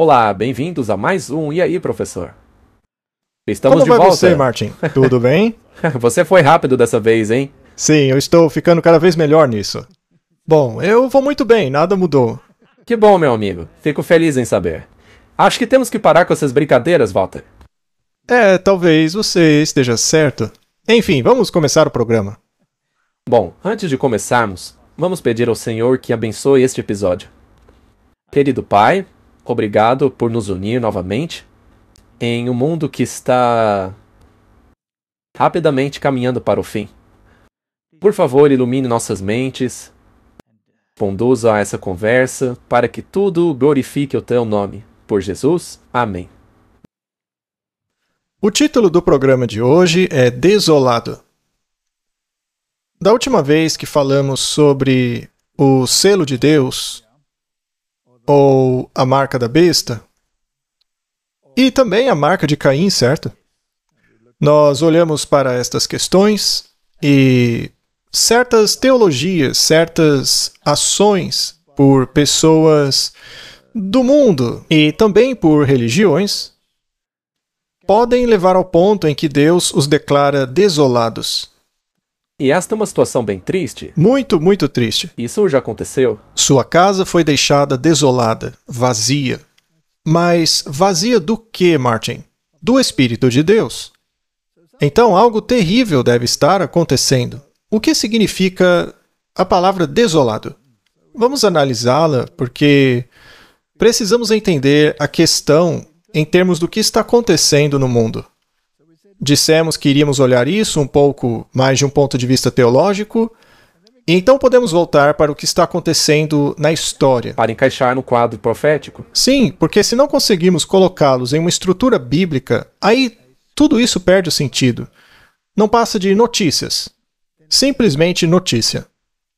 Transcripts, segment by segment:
Olá, bem-vindos a mais um E aí, professor? Estamos Como de vai volta. você, Martin? Tudo bem? Você foi rápido dessa vez, hein? Sim, eu estou ficando cada vez melhor nisso. Bom, eu vou muito bem, nada mudou. Que bom, meu amigo. Fico feliz em saber. Acho que temos que parar com essas brincadeiras, Walter. Talvez você esteja certo. Enfim, vamos começar o programa. Bom, antes de começarmos, vamos pedir ao Senhor que abençoe este episódio. Querido Pai, obrigado por nos unir novamente em um mundo que está rapidamente caminhando para o fim. Por favor, ilumine nossas mentes, conduza a essa conversa para que tudo glorifique o teu nome. Por Jesus, amém. O título do programa de hoje é Desolado. Da última vez que falamos sobre o selo de Deus, ou a marca da besta, e também a marca de Caim, certo? Nós olhamos para estas questões e certas teologias, certas ações por pessoas do mundo e também por religiões podem levar ao ponto em que Deus os declara desolados. E esta é uma situação bem triste. Muito, muito triste. Isso já aconteceu. Sua casa foi deixada desolada, vazia. Mas vazia do quê, Martin? Do Espírito de Deus. Então algo terrível deve estar acontecendo. O que significa a palavra desolado? Vamos analisá-la porque precisamos entender a questão em termos do que está acontecendo no mundo. Dissemos que iríamos olhar isso um pouco mais de um ponto de vista teológico, e então podemos voltar para o que está acontecendo na história. Para encaixar no quadro profético. Sim, porque se não conseguimos colocá-los em uma estrutura bíblica, aí tudo isso perde o sentido. Não passa de notícias. Simplesmente notícia.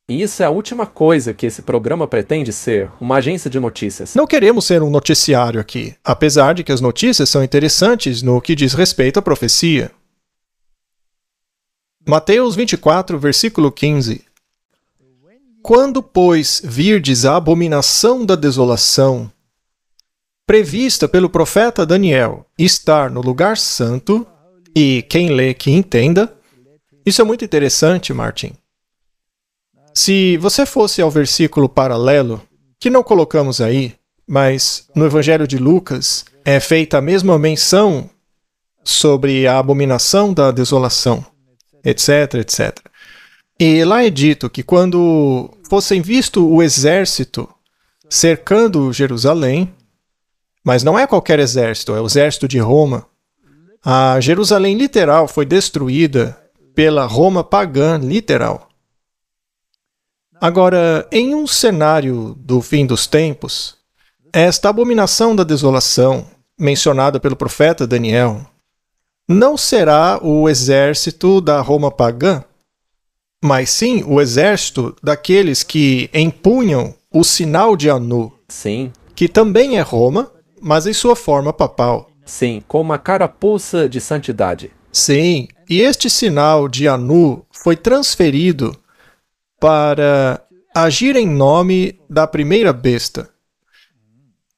E isso é a última coisa que esse programa pretende ser, uma agência de notícias. Não queremos ser um noticiário aqui, apesar de que as notícias são interessantes no que diz respeito à profecia. Mateus 24, versículo 15. Quando, pois, virdes a abominação da desolação, prevista pelo profeta Daniel, estar no lugar santo, e quem lê que entenda, isso é muito interessante, Martin. Se você fosse ao versículo paralelo, que não colocamos aí, mas no Evangelho de Lucas é feita a mesma menção sobre a abominação da desolação, etc, etc. E lá é dito que quando fossem visto o exército cercando Jerusalém, mas não é qualquer exército, é o exército de Roma, a Jerusalém literal foi destruída pela Roma pagã literal. Agora, em um cenário do fim dos tempos, esta abominação da desolação, mencionada pelo profeta Daniel, não será o exército da Roma pagã, mas sim o exército daqueles que empunham o sinal de Anu, Sim, que também é Roma, mas em sua forma papal. sim, com uma carapuça de santidade. Sim, e este sinal de Anu foi transferido para agir em nome da primeira besta.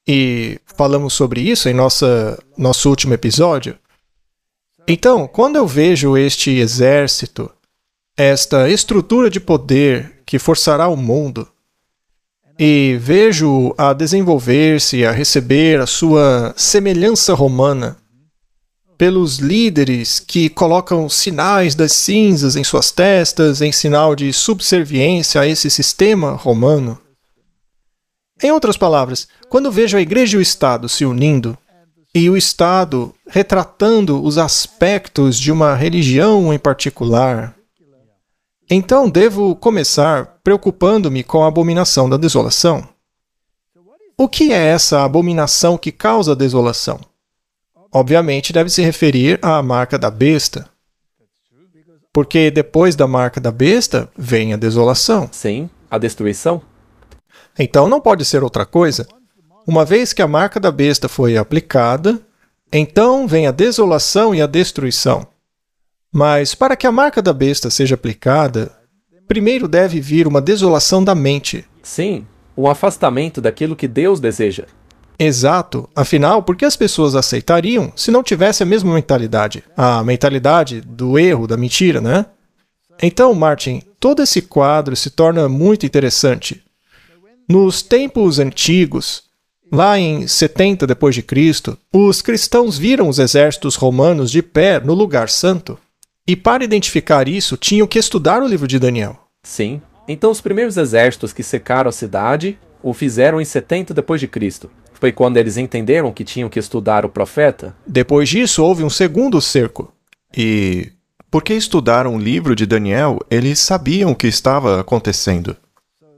E falamos sobre isso em nosso último episódio. Então, quando eu vejo este exército, esta estrutura de poder que forçará o mundo, e vejo a desenvolver-se, a receber a sua semelhança romana, pelos líderes que colocam sinais das cinzas em suas testas em sinal de subserviência a esse sistema romano. Em outras palavras, quando vejo a Igreja e o Estado se unindo, e o Estado retratando os aspectos de uma religião em particular, então devo começar preocupando-me com a abominação da desolação. O que é essa abominação que causa a desolação? Obviamente deve se referir à marca da besta. Porque depois da marca da besta vem a desolação. Sim, a destruição. Então não pode ser outra coisa. Uma vez que a marca da besta foi aplicada, então vem a desolação e a destruição. Mas para que a marca da besta seja aplicada, primeiro deve vir uma desolação da mente. Sim, um afastamento daquilo que Deus deseja. Exato. Afinal, por que as pessoas aceitariam se não tivesse a mesma mentalidade? A mentalidade do erro, da mentira, né? Então, Martin, todo esse quadro se torna muito interessante. Nos tempos antigos, lá em 70 depois de Cristo, os cristãos viram os exércitos romanos de pé no lugar santo. E para identificar isso, tinham que estudar o livro de Daniel. Sim. Então os primeiros exércitos que cercaram a cidade o fizeram em 70 depois de Cristo. Foi quando eles entenderam que tinham que estudar o profeta? Depois disso, houve um segundo cerco. E porque estudaram o livro de Daniel, eles sabiam o que estava acontecendo.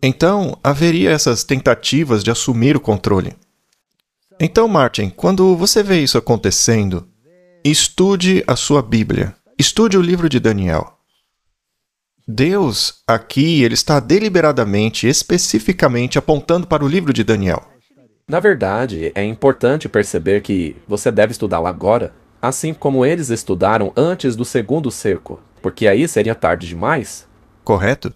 Então, haveria essas tentativas de assumir o controle. Então, Martin, quando você vê isso acontecendo, estude a sua Bíblia. Estude o livro de Daniel. Deus, aqui, ele está deliberadamente, especificamente apontando para o livro de Daniel. Na verdade, é importante perceber que você deve estudá-lo agora, assim como eles estudaram antes do segundo cerco, porque aí seria tarde demais. Correto?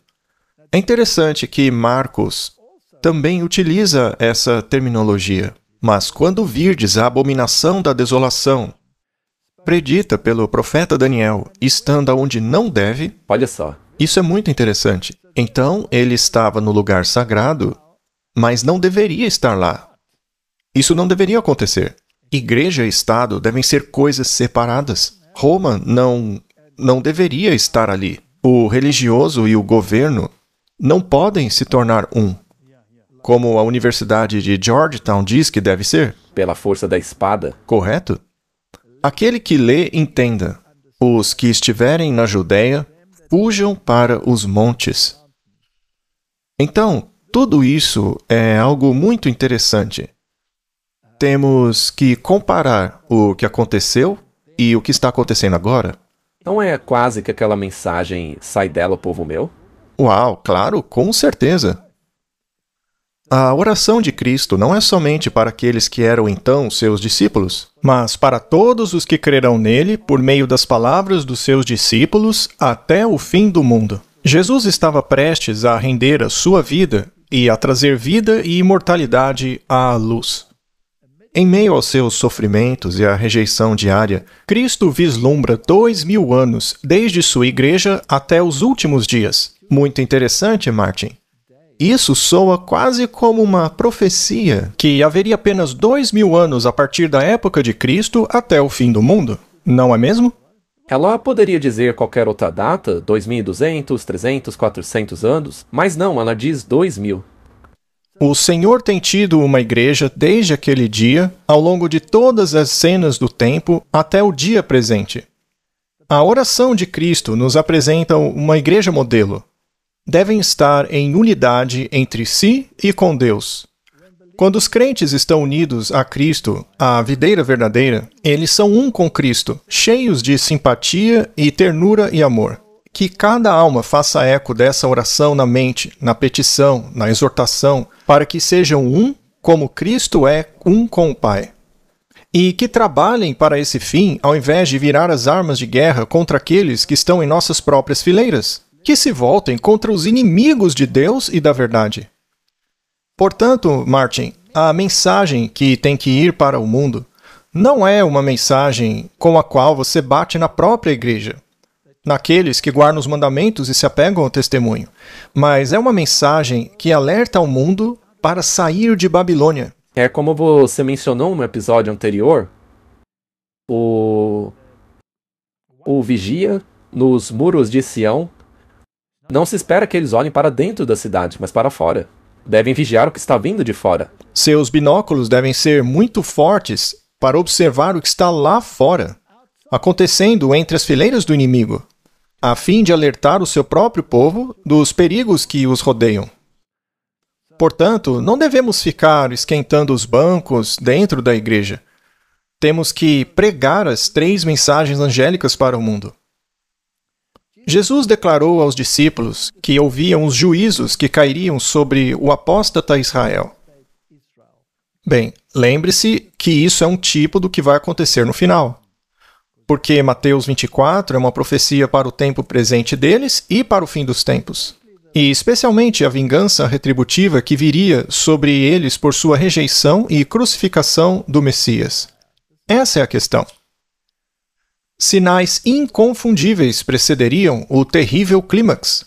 É interessante que Marcos também utiliza essa terminologia. Mas quando virdes a abominação da desolação, predita pelo profeta Daniel, estando onde não deve, Olha só. isso é muito interessante. Então, ele estava no lugar sagrado, mas não deveria estar lá. Isso não deveria acontecer. Igreja e Estado devem ser coisas separadas. Roma não deveria estar ali. O religioso e o governo não podem se tornar um. Como a Universidade de Georgetown diz que deve ser. Pela força da espada. Correto? Aquele que lê, entenda. Os que estiverem na Judéia, fujam para os montes. Então, tudo isso é algo muito interessante. Temos que comparar o que aconteceu e o que está acontecendo agora. Não é quase que aquela mensagem, sai dela, povo meu? Uau, claro, com certeza. A oração de Cristo não é somente para aqueles que eram então seus discípulos, mas para todos os que crerão nele por meio das palavras dos seus discípulos até o fim do mundo. Jesus estava prestes a render a sua vida e a trazer vida e imortalidade à luz. Em meio aos seus sofrimentos e à rejeição diária, Cristo vislumbra 2000 anos, desde sua igreja até os últimos dias. Muito interessante, Martin. Isso soa quase como uma profecia. Que haveria apenas 2000 anos a partir da época de Cristo até o fim do mundo, não é mesmo? Ela poderia dizer qualquer outra data, 2200, 300, 400 anos, mas não, ela diz 2000. O Senhor tem tido uma igreja desde aquele dia, ao longo de todas as cenas do tempo, até o dia presente. A oração de Cristo nos apresenta uma igreja modelo. Devem estar em unidade entre si e com Deus. Quando os crentes estão unidos a Cristo, a videira verdadeira, eles são um com Cristo, cheios de simpatia e ternura e amor. Que cada alma faça eco dessa oração na mente, na petição, na exortação, para que sejam um, como Cristo é um com o Pai. E que trabalhem para esse fim, ao invés de virar as armas de guerra contra aqueles que estão em nossas próprias fileiras. Que se voltem contra os inimigos de Deus e da verdade. Portanto, Martin, a mensagem que tem que ir para o mundo não é uma mensagem com a qual você bate na própria igreja, naqueles que guardam os mandamentos e se apegam ao testemunho, mas é uma mensagem que alerta ao mundo para sair de Babilônia. É como você mencionou no episódio anterior, o vigia nos muros de Sião. Não se espera que eles olhem para dentro da cidade, mas para fora. Devem vigiar o que está vindo de fora. Seus binóculos devem ser muito fortes para observar o que está lá fora, acontecendo entre as fileiras do inimigo, a fim de alertar o seu próprio povo dos perigos que os rodeiam. Portanto, não devemos ficar esquentando os bancos dentro da igreja. Temos que pregar as 3 mensagens angélicas para o mundo. Jesus declarou aos discípulos que ouviam os juízos que cairiam sobre o apóstata Israel. Bem, lembre-se que isso é um tipo do que vai acontecer no final. Porque Mateus 24 é uma profecia para o tempo presente deles e para o fim dos tempos. e especialmente a vingança retributiva que viria sobre eles por sua rejeição e crucificação do Messias. Essa é a questão. Sinais inconfundíveis precederiam o terrível clímax.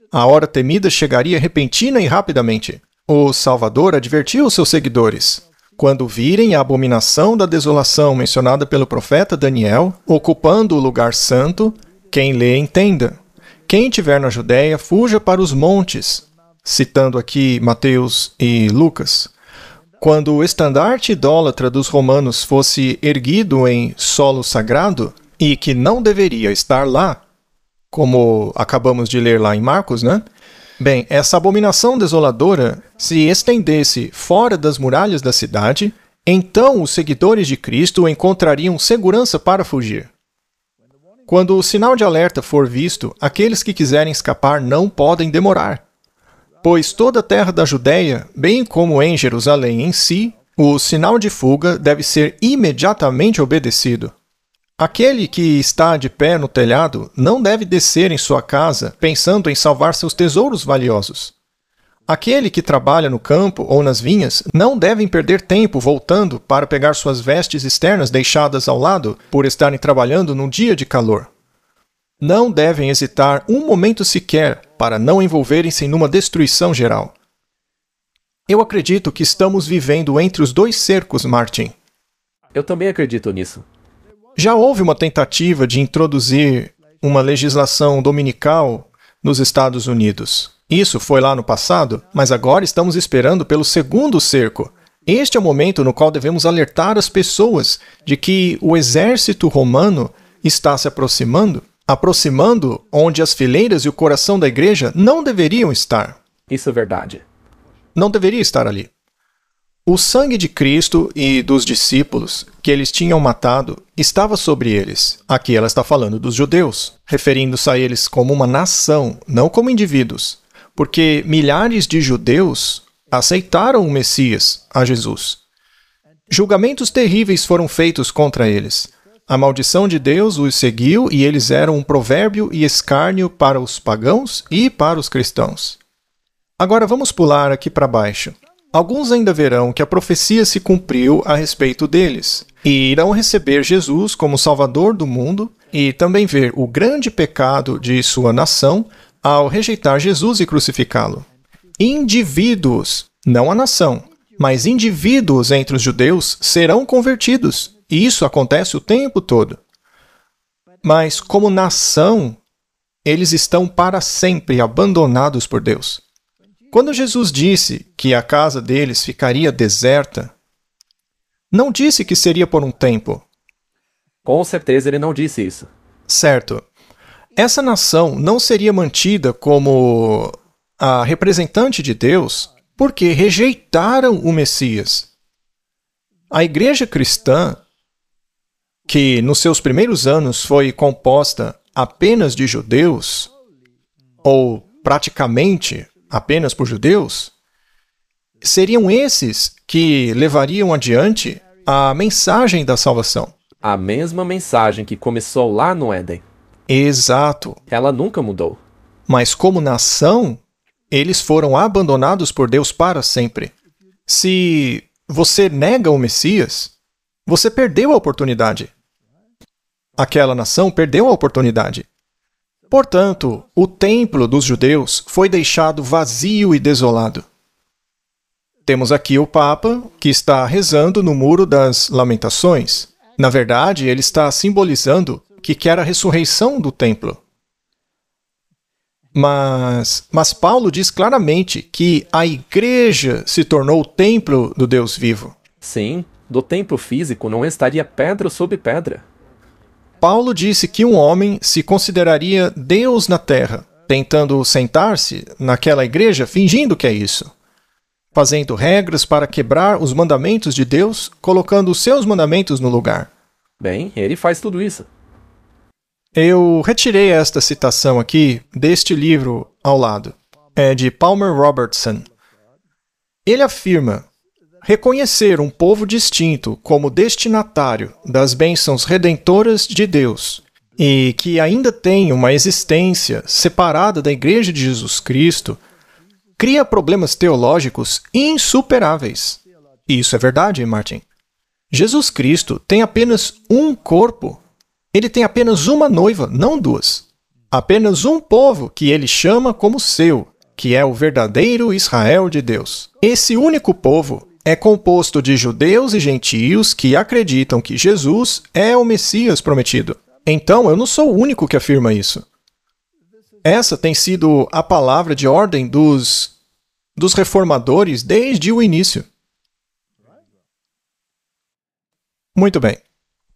A hora temida chegaria repentina e rapidamente. O Salvador advertiu seus seguidores: quando virem a abominação da desolação mencionada pelo profeta Daniel, ocupando o lugar santo, quem lê entenda. Quem estiver na Judéia, fuja para os montes. Citando aqui Mateus e Lucas. Quando o estandarte idólatra dos romanos fosse erguido em solo sagrado, e que não deveria estar lá, como acabamos de ler lá em Marcos, né? Bem, essa abominação desoladora se estendesse fora das muralhas da cidade, então os seguidores de Cristo encontrariam segurança para fugir. Quando o sinal de alerta for visto, aqueles que quiserem escapar não podem demorar, pois toda a terra da Judéia, bem como em Jerusalém em si, o sinal de fuga deve ser imediatamente obedecido. Aquele que está de pé no telhado não deve descer em sua casa pensando em salvar seus tesouros valiosos. Aquele que trabalha no campo ou nas vinhas não deve perder tempo voltando para pegar suas vestes externas deixadas ao lado por estarem trabalhando num dia de calor. Não devem hesitar um momento sequer para não envolverem-se numa destruição geral. Eu acredito que estamos vivendo entre os dois cercos, Martin. Eu também acredito nisso. Já houve uma tentativa de introduzir uma legislação dominical nos Estados Unidos. Isso foi lá no passado, mas agora estamos esperando pelo segundo cerco. Este é o momento no qual devemos alertar as pessoas de que o exército romano está se aproximando onde as fileiras e o coração da igreja não deveriam estar. Isso é verdade. Não deveria estar ali. O sangue de Cristo e dos discípulos que eles tinham matado estava sobre eles. Aqui ela está falando dos judeus, referindo-se a eles como uma nação, não como indivíduos, porque milhares de judeus aceitaram o Messias, a Jesus. Julgamentos terríveis foram feitos contra eles. A maldição de Deus os seguiu e eles eram um provérbio e escárnio para os pagãos e para os cristãos. Agora vamos pular aqui para baixo. Alguns ainda verão que a profecia se cumpriu a respeito deles, e irão receber Jesus como Salvador do mundo, e também ver o grande pecado de sua nação ao rejeitar Jesus e crucificá-lo. Indivíduos, não a nação, mas indivíduos entre os judeus serão convertidos, e isso acontece o tempo todo. Mas como nação, eles estão para sempre abandonados por Deus. Quando Jesus disse que a casa deles ficaria deserta, não disse que seria por um tempo. Com certeza ele não disse isso. Certo. Essa nação não seria mantida como a representante de Deus porque rejeitaram o Messias. A igreja cristã, que nos seus primeiros anos foi composta apenas de judeus, ou praticamente apenas por judeus, seriam esses que levariam adiante a mensagem da salvação. A mesma mensagem que começou lá no Éden. Exato. Ela nunca mudou. Mas como nação, eles foram abandonados por Deus para sempre. Se você nega o Messias, você perdeu a oportunidade. Aquela nação perdeu a oportunidade. Portanto, o templo dos judeus foi deixado vazio e desolado. Temos aqui o Papa, que está rezando no Muro das Lamentações. Na verdade, ele está simbolizando que quer a ressurreição do templo. Mas Paulo diz claramente que a igreja se tornou o templo do Deus vivo. Sim, do templo físico não estaria pedra sobre pedra. Paulo disse que um homem se consideraria Deus na terra, tentando sentar-se naquela igreja fingindo que é isso, fazendo regras para quebrar os mandamentos de Deus, colocando os seus mandamentos no lugar. Bem, ele faz tudo isso. Eu retirei esta citação aqui deste livro ao lado. É de Palmer Robertson. Ele afirma: reconhecer um povo distinto como destinatário das bênçãos redentoras de Deus e que ainda tem uma existência separada da Igreja de Jesus Cristo, cria problemas teológicos insuperáveis. E isso é verdade, Martin. Jesus Cristo tem apenas um corpo. Ele tem apenas uma noiva, não duas. Apenas um povo que ele chama como seu, que é o verdadeiro Israel de Deus. Esse único povo é composto de judeus e gentios que acreditam que Jesus é o Messias prometido. Então, eu não sou o único que afirma isso. Essa tem sido a palavra de ordem dos reformadores desde o início. Muito bem.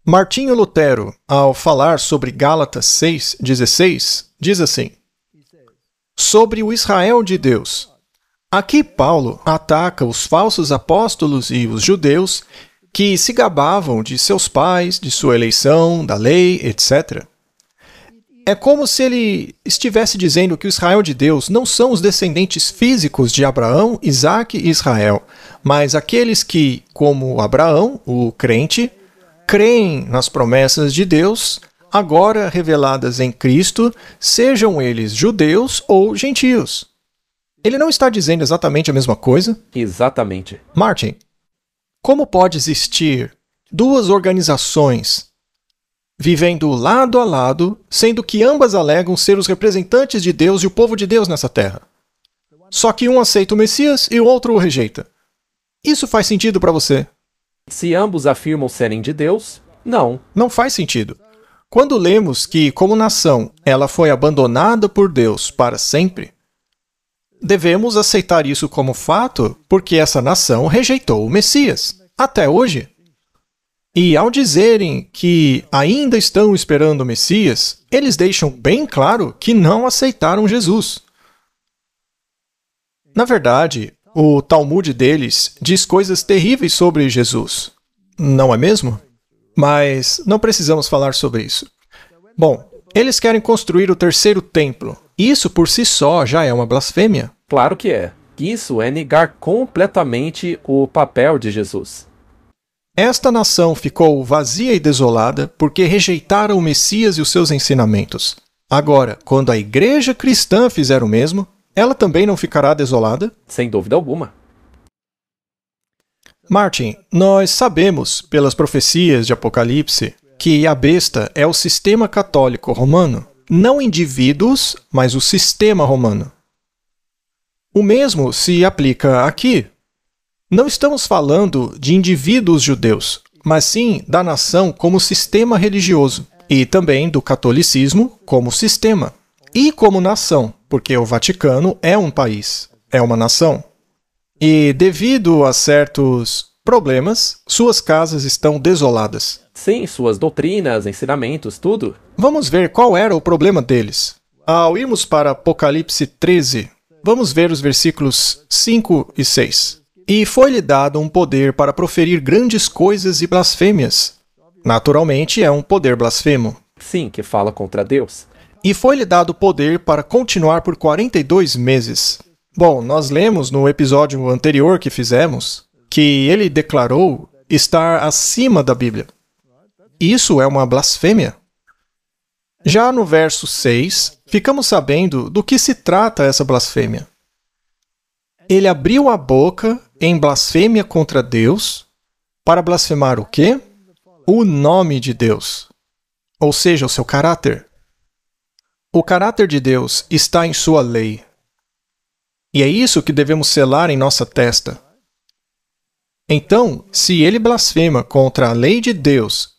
Martinho Lutero, ao falar sobre Gálatas 6:16, diz assim: sobre o Israel de Deus. Aqui Paulo ataca os falsos apóstolos e os judeus que se gabavam de seus pais, de sua eleição, da lei, etc. É como se ele estivesse dizendo que o Israel de Deus não são os descendentes físicos de Abraão, Isaque e Israel, mas aqueles que, como Abraão, o crente, creem nas promessas de Deus, agora reveladas em Cristo, sejam eles judeus ou gentios. Ele não está dizendo exatamente a mesma coisa? Exatamente. Martin, como pode existir duas organizações vivendo lado a lado, sendo que ambas alegam ser os representantes de Deus e o povo de Deus nessa terra? Só que um aceita o Messias e o outro o rejeita. Isso faz sentido para você? Se ambos afirmam serem de Deus, não. Não faz sentido. Quando lemos que, como nação, ela foi abandonada por Deus para sempre, devemos aceitar isso como fato porque essa nação rejeitou o Messias, até hoje. E ao dizerem que ainda estão esperando o Messias, eles deixam bem claro que não aceitaram Jesus. Na verdade, o Talmud deles diz coisas terríveis sobre Jesus, não é mesmo? Mas não precisamos falar sobre isso. Bom, eles querem construir o terceiro templo. Isso por si só já é uma blasfêmia. Claro que é. Isso é negar completamente o papel de Jesus. Esta nação ficou vazia e desolada porque rejeitaram o Messias e os seus ensinamentos. Agora, quando a igreja cristã fizer o mesmo, ela também não ficará desolada? Sem dúvida alguma. Martin, nós sabemos, pelas profecias de Apocalipse, que a besta é o sistema católico romano. Não indivíduos, mas o sistema romano. O mesmo se aplica aqui. Não estamos falando de indivíduos judeus, mas sim da nação como sistema religioso, e também do catolicismo como sistema, e como nação, porque o Vaticano é um país, é uma nação. E devido a certos problemas, suas casas estão desoladas. Sim, suas doutrinas, ensinamentos, tudo. Vamos ver qual era o problema deles. Ao irmos para Apocalipse 13, vamos ver os versículos 5 e 6. E foi-lhe dado um poder para proferir grandes coisas e blasfêmias. Naturalmente, é um poder blasfemo. Sim, que fala contra Deus. E foi-lhe dado poder para continuar por 42 meses. Bom, nós lemos no episódio anterior que fizemos que ele declarou estar acima da Bíblia. Isso é uma blasfêmia. Já no verso 6, ficamos sabendo do que se trata essa blasfêmia. Ele abriu a boca em blasfêmia contra Deus para blasfemar o quê? O nome de Deus, ou seja, o seu caráter. O caráter de Deus está em sua lei. E é isso que devemos selar em nossa testa. Então, se ele blasfema contra a lei de Deus,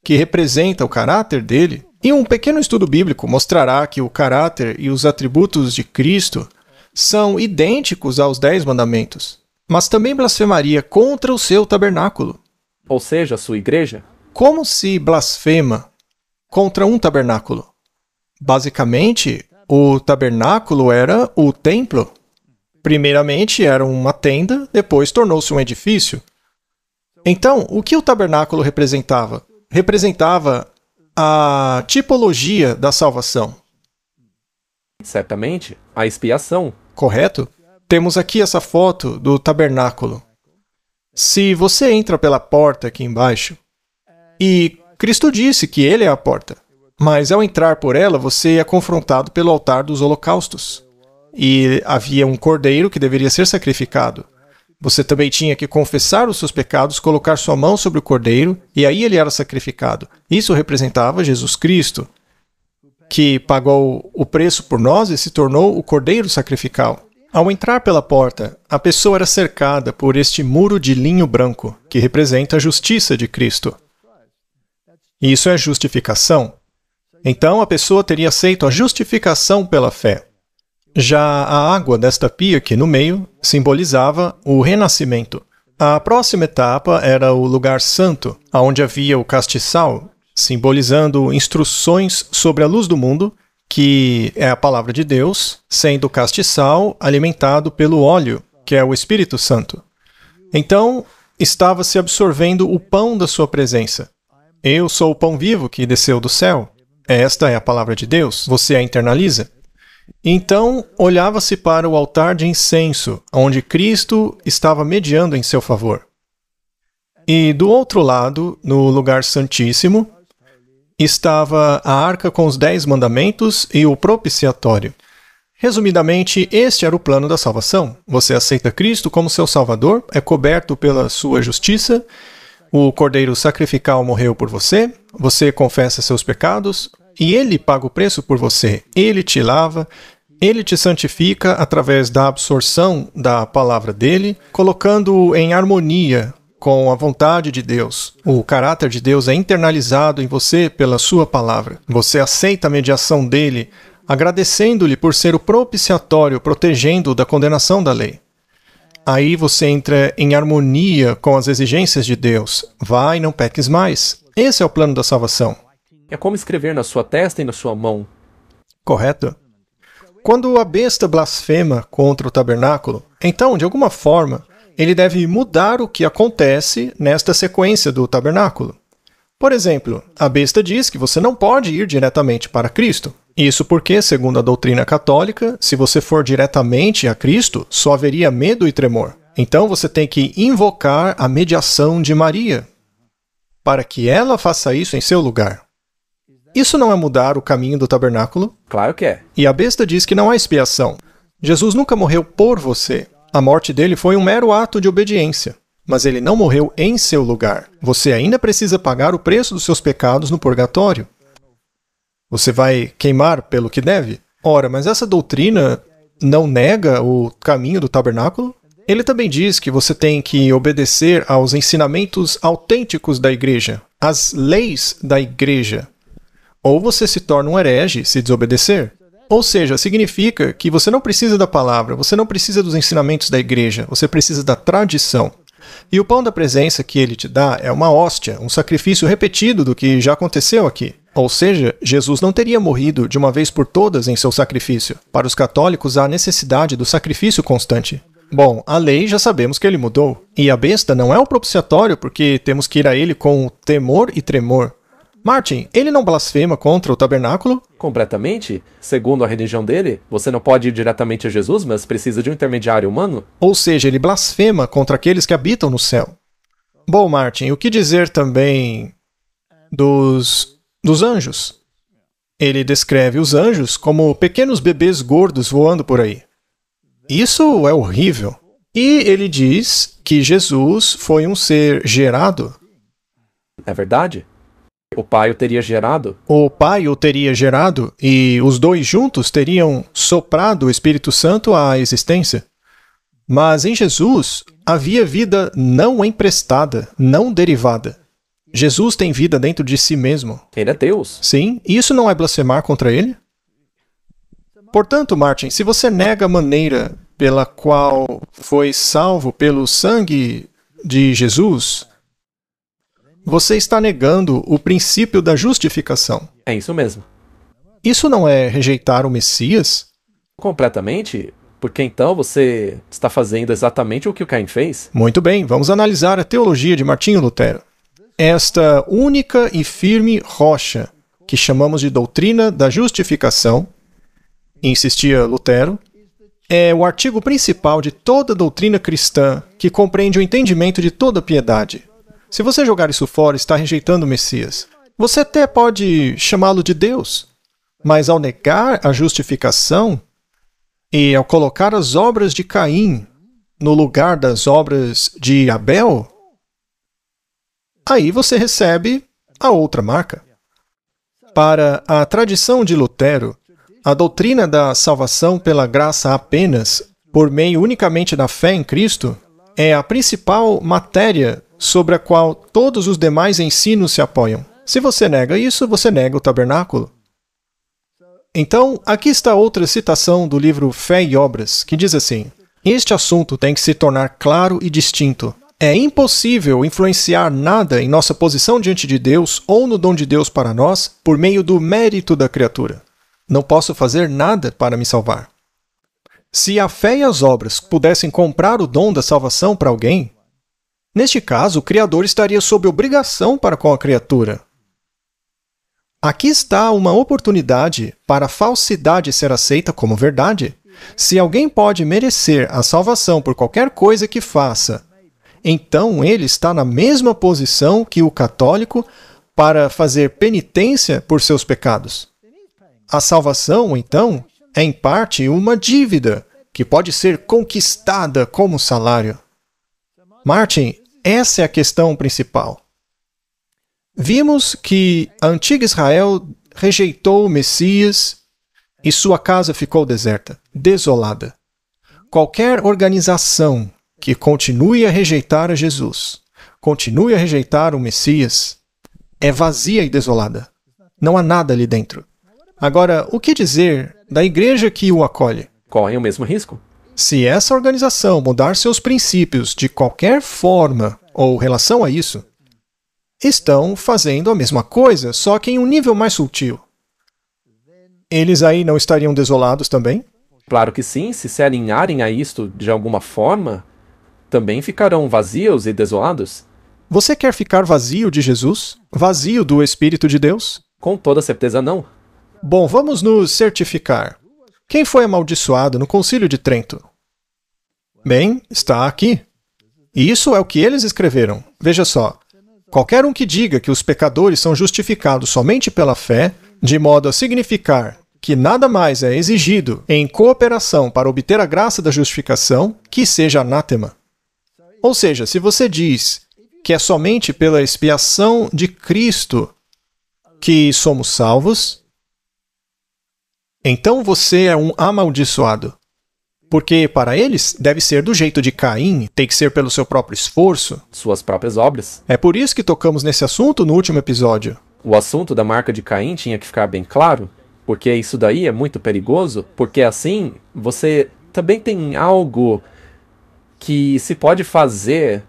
que representa o caráter dele, e um pequeno estudo bíblico mostrará que o caráter e os atributos de Cristo são idênticos aos 10 mandamentos, mas também blasfemaria contra o seu tabernáculo. Ou seja, a sua igreja. Como se blasfema contra um tabernáculo? Basicamente, o tabernáculo era o templo. Primeiramente era uma tenda, depois tornou-se um edifício. Então, o que o tabernáculo representava? Representava a tipologia da salvação. Certamente, a expiação. Correto? Temos aqui essa foto do tabernáculo. Se você entra pela porta aqui embaixo, e Cristo disse que ele é a porta, Mas ao entrar por ela, você é confrontado pelo altar dos holocaustos. E havia um cordeiro que deveria ser sacrificado. Você também tinha que confessar os seus pecados, colocar sua mão sobre o cordeiro, e aí ele era sacrificado. Isso representava Jesus Cristo, que pagou o preço por nós e se tornou o cordeiro sacrificial. Ao entrar pela porta, a pessoa era cercada por este muro de linho branco, que representa a justiça de Cristo. E isso é justificação. Então a pessoa teria aceito a justificação pela fé. Já a água desta pia aqui no meio simbolizava o renascimento. A próxima etapa era o lugar santo, onde havia o castiçal, simbolizando instruções sobre a luz do mundo, que é a palavra de Deus, sendo o castiçal alimentado pelo óleo, que é o Espírito Santo. Então, estava se absorvendo o pão da sua presença. Eu sou o pão vivo que desceu do céu. Esta é a palavra de Deus. Você a internaliza? Então, olhava-se para o altar de incenso, onde Cristo estava mediando em seu favor. E do outro lado, no lugar santíssimo, estava a arca com os 10 mandamentos e o propiciatório. Resumidamente, este era o plano da salvação. Você aceita Cristo como seu Salvador, é coberto pela sua justiça, o cordeiro sacrificial morreu por você, você confessa seus pecados, e Ele paga o preço por você. Ele te lava, Ele te santifica através da absorção da palavra dEle, colocando-o em harmonia com a vontade de Deus. O caráter de Deus é internalizado em você pela sua palavra. Você aceita a mediação dEle, agradecendo-lhe por ser o propiciatório, protegendo-o da condenação da lei. Aí você entra em harmonia com as exigências de Deus. Vai, não peques mais. Esse é o plano da salvação. É como escrever na sua testa e na sua mão. Correto? Quando a besta blasfema contra o tabernáculo, então, de alguma forma, ele deve mudar o que acontece nesta sequência do tabernáculo. Por exemplo, a besta diz que você não pode ir diretamente para Cristo. Isso porque, segundo a doutrina católica, se você for diretamente a Cristo, só haveria medo e tremor. Então você tem que invocar a mediação de Maria, para que ela faça isso em seu lugar. Isso não é mudar o caminho do tabernáculo? Claro que é. E a besta diz que não há expiação. Jesus nunca morreu por você. A morte dele foi um mero ato de obediência. Mas ele não morreu em seu lugar. Você ainda precisa pagar o preço dos seus pecados no purgatório. Você vai queimar pelo que deve? Ora, mas essa doutrina não nega o caminho do tabernáculo? Ele também diz que você tem que obedecer aos ensinamentos autênticos da igreja, às leis da igreja. Ou você se torna um herege se desobedecer. Ou seja, significa que você não precisa da palavra, você não precisa dos ensinamentos da igreja, você precisa da tradição. E o pão da presença que ele te dá é uma hóstia, um sacrifício repetido do que já aconteceu aqui. Ou seja, Jesus não teria morrido de uma vez por todas em seu sacrifício. Para os católicos, há necessidade do sacrifício constante. Bom, a lei já sabemos que ele mudou. E a besta não é o propiciatório porque temos que ir a ele com temor e tremor. Martin, ele não blasfema contra o tabernáculo? Completamente? Segundo a religião dele, você não pode ir diretamente a Jesus, mas precisa de um intermediário humano? Ou seja, ele blasfema contra aqueles que habitam no céu. Bom, Martin, o que dizer também dos anjos? Ele descreve os anjos como pequenos bebês gordos voando por aí. Isso é horrível. E ele diz que Jesus foi um ser gerado. É verdade? O Pai o teria gerado? O Pai o teria gerado e os dois juntos teriam soprado o Espírito Santo à existência. Mas em Jesus havia vida não emprestada, não derivada. Jesus tem vida dentro de si mesmo. Ele é Deus. Sim, e isso não é blasfemar contra ele? Portanto, Martin, se você nega a maneira pela qual foi salvo pelo sangue de Jesus, você está negando o princípio da justificação. É isso mesmo. Isso não é rejeitar o Messias? Completamente? Porque então você está fazendo exatamente o que o Caim fez? Muito bem, vamos analisar a teologia de Martinho Lutero. Esta única e firme rocha, que chamamos de doutrina da justificação, insistia Lutero, é o artigo principal de toda doutrina cristã que compreende o entendimento de toda piedade. Se você jogar isso fora, está rejeitando o Messias. Você até pode chamá-lo de Deus, mas ao negar a justificação e ao colocar as obras de Caim no lugar das obras de Abel, aí você recebe a outra marca. Para a tradição de Lutero, a doutrina da salvação pela graça apenas, por meio unicamente da fé em Cristo, é a principal matéria sobre a qual todos os demais ensinos se apoiam. Se você nega isso, você nega o tabernáculo. Então, aqui está outra citação do livro Fé e Obras, que diz assim: este assunto tem que se tornar claro e distinto. É impossível influenciar nada em nossa posição diante de Deus ou no dom de Deus para nós por meio do mérito da criatura. Não posso fazer nada para me salvar. Se a fé e as obras pudessem comprar o dom da salvação para alguém, neste caso, o Criador estaria sob obrigação para com a criatura. Aqui está uma oportunidade para a falsidade ser aceita como verdade. Se alguém pode merecer a salvação por qualquer coisa que faça, então ele está na mesma posição que o católico para fazer penitência por seus pecados. A salvação, então, é em parte uma dívida que pode ser conquistada como salário. Martin, essa é a questão principal. Vimos que a antiga Israel rejeitou o Messias e sua casa ficou deserta, desolada. Qualquer organização que continue a rejeitar a Jesus, continue a rejeitar o Messias, é vazia e desolada. Não há nada ali dentro. Agora, o que dizer da igreja que o acolhe? Correm o mesmo risco? Se essa organização mudar seus princípios de qualquer forma ou relação a isso, estão fazendo a mesma coisa, só que em um nível mais sutil. Eles aí não estariam desolados também? Claro que sim, se se alinharem a isto de alguma forma, também ficarão vazios e desolados? Você quer ficar vazio de Jesus? Vazio do Espírito de Deus? Com toda certeza não. Bom, vamos nos certificar. Quem foi amaldiçoado no Concílio de Trento? Bem, está aqui. E isso é o que eles escreveram. Veja só. Qualquer um que diga que os pecadores são justificados somente pela fé, de modo a significar que nada mais é exigido em cooperação para obter a graça da justificação, que seja anátema. Ou seja, se você diz que é somente pela expiação de Cristo que somos salvos, então você é um amaldiçoado. Porque para eles deve ser do jeito de Caim, tem que ser pelo seu próprio esforço. Suas próprias obras. É por isso que tocamos nesse assunto no último episódio. O assunto da marca de Caim tinha que ficar bem claro, porque isso daí é muito perigoso, porque assim você também tem algo que se pode fazer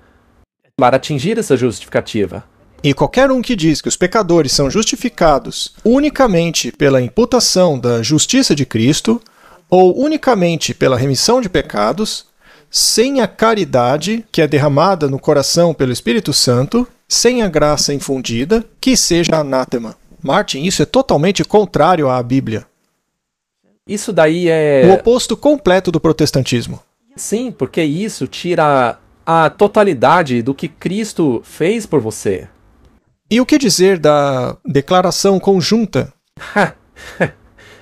para atingir essa justificativa. E qualquer um que diz que os pecadores são justificados unicamente pela imputação da justiça de Cristo, ou unicamente pela remissão de pecados, sem a caridade que é derramada no coração pelo Espírito Santo, sem a graça infundida, que seja anátema. Martin, isso é totalmente contrário à Bíblia. Isso daí é... o oposto completo do protestantismo. Sim, porque isso tira a totalidade do que Cristo fez por você. E o que dizer da declaração conjunta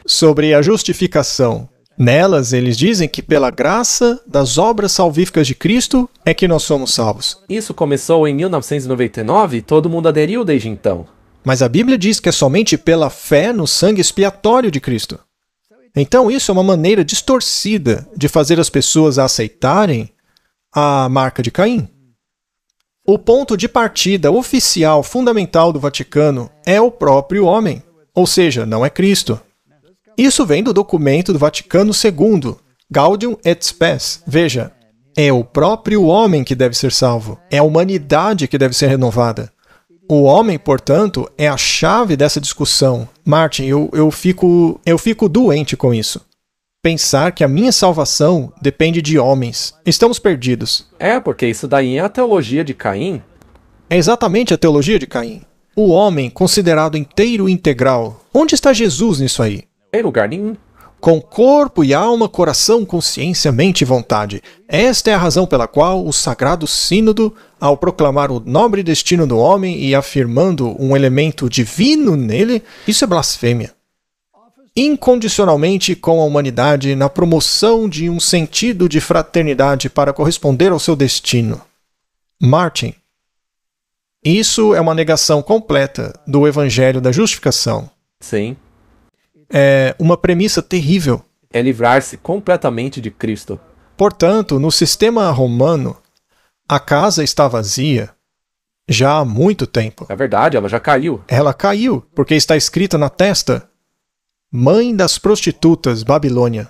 sobre a justificação? Nelas, eles dizem que pela graça das obras salvíficas de Cristo é que nós somos salvos. Isso começou em 1999 e todo mundo aderiu desde então. Mas a Bíblia diz que é somente pela fé no sangue expiatório de Cristo. Então isso é uma maneira distorcida de fazer as pessoas aceitarem a marca de Caim. O ponto de partida oficial fundamental do Vaticano é o próprio homem, ou seja, não é Cristo. Isso vem do documento do Vaticano II, Gaudium et Spes. Veja, é o próprio homem que deve ser salvo. É a humanidade que deve ser renovada. O homem, portanto, é a chave dessa discussão. Martin, eu fico doente com isso. Pensar que a minha salvação depende de homens. Estamos perdidos. É, porque isso daí é a teologia de Caim. É exatamente a teologia de Caim. O homem considerado inteiro e integral. Onde está Jesus nisso aí? Em lugar nenhum. com corpo e alma, coração, consciência, mente e vontade. Esta é a razão pela qual o Sagrado Sínodo, ao proclamar o nobre destino do homem e afirmando um elemento divino nele, isso é blasfêmia. Incondicionalmente com a humanidade na promoção de um sentido de fraternidade para corresponder ao seu destino. Martin. Isso é uma negação completa do Evangelho da Justificação. Sim. É uma premissa terrível. É livrar-se completamente de Cristo. Portanto, no sistema romano, a casa está vazia já há muito tempo. É verdade, ela já caiu. Ela caiu, porque está escrita na testa: Mãe das prostitutas, Babilônia.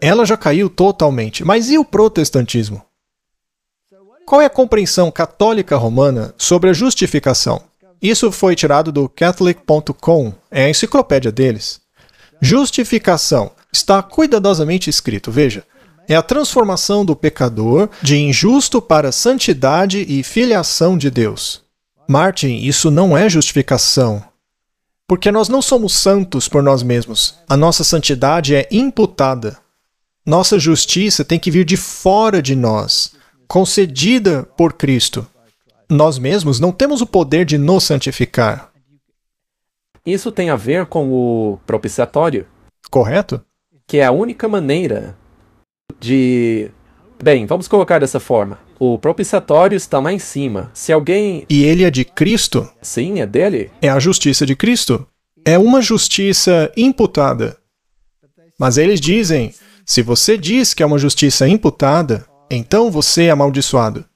Ela já caiu totalmente. Mas e o protestantismo? Qual é a compreensão católica romana sobre a justificação? Isso foi tirado do Catholic.com, é a enciclopédia deles. Justificação. Está cuidadosamente escrito, veja. É a transformação do pecador de injusto para santidade e filiação de Deus. Martin, isso não é justificação. Porque nós não somos santos por nós mesmos. A nossa santidade é imputada. Nossa justiça tem que vir de fora de nós, concedida por Cristo. Nós mesmos não temos o poder de nos santificar. Isso tem a ver com o propiciatório. Correto? Que é a única maneira de... Bem, vamos colocar dessa forma. O propiciatório está lá em cima. Se alguém... E ele é de Cristo? Sim, é dele. É a justiça de Cristo? É uma justiça imputada. Mas eles dizem, se você diz que é uma justiça imputada, então você é amaldiçoado.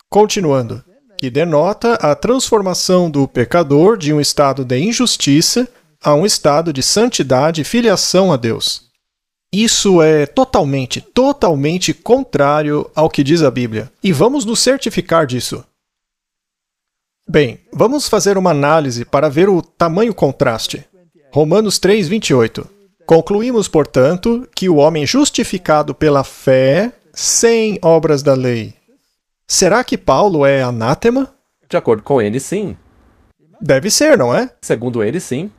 Continuando. Que denota a transformação do pecador de um estado de injustiça a um estado de santidade e filiação a Deus. Isso é totalmente contrário ao que diz a Bíblia. E vamos nos certificar disso. Bem, vamos fazer uma análise para ver o tamanho contraste. Romanos 3:28. Concluímos, portanto, que o homem justificado pela fé, sem obras da lei. Será que Paulo é anátema? De acordo com ele, sim. Deve ser, não é? Segundo ele, sim.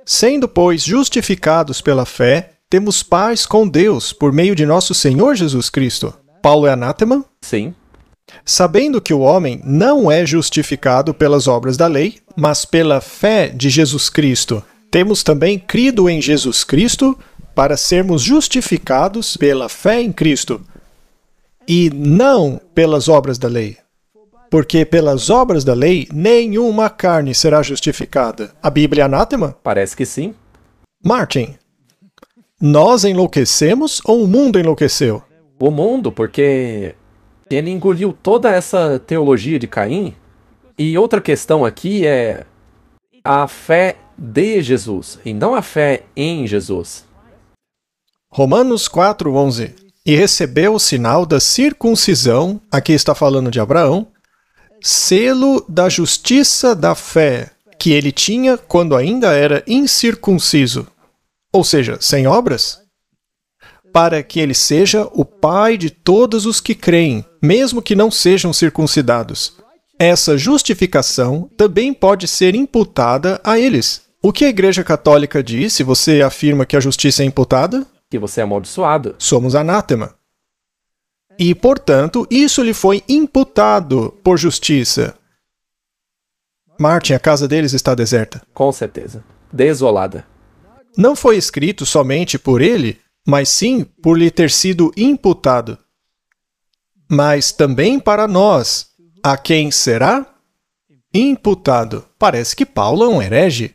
Sendo, pois, justificados pela fé, temos paz com Deus por meio de nosso Senhor Jesus Cristo. Paulo é anátema? Sim. Sabendo que o homem não é justificado pelas obras da lei, mas pela fé de Jesus Cristo, temos também crido em Jesus Cristo para sermos justificados pela fé em Cristo, e não pelas obras da lei. Porque pelas obras da lei, nenhuma carne será justificada. A Bíblia é anátema? Parece que sim. Martin, nós enlouquecemos ou o mundo enlouqueceu? O mundo, porque ele engoliu toda essa teologia de Caim. E outra questão aqui é a fé de Jesus, e não a fé em Jesus. Romanos 4:11. E recebeu o sinal da circuncisão, aqui está falando de Abraão, selo da justiça da fé, que ele tinha quando ainda era incircunciso, ou seja, sem obras, para que ele seja o pai de todos os que creem, mesmo que não sejam circuncidados. Essa justificação também pode ser imputada a eles. O que a Igreja Católica diz se você afirma que a justiça é imputada? Que você é amaldiçoado. Somos anátema. E, portanto, isso lhe foi imputado por justiça. Martin, a casa deles está deserta. Com certeza. Desolada. Não foi escrito somente por ele, mas sim por lhe ter sido imputado. Mas também para nós, a quem será imputado. Parece que Paulo é um herege.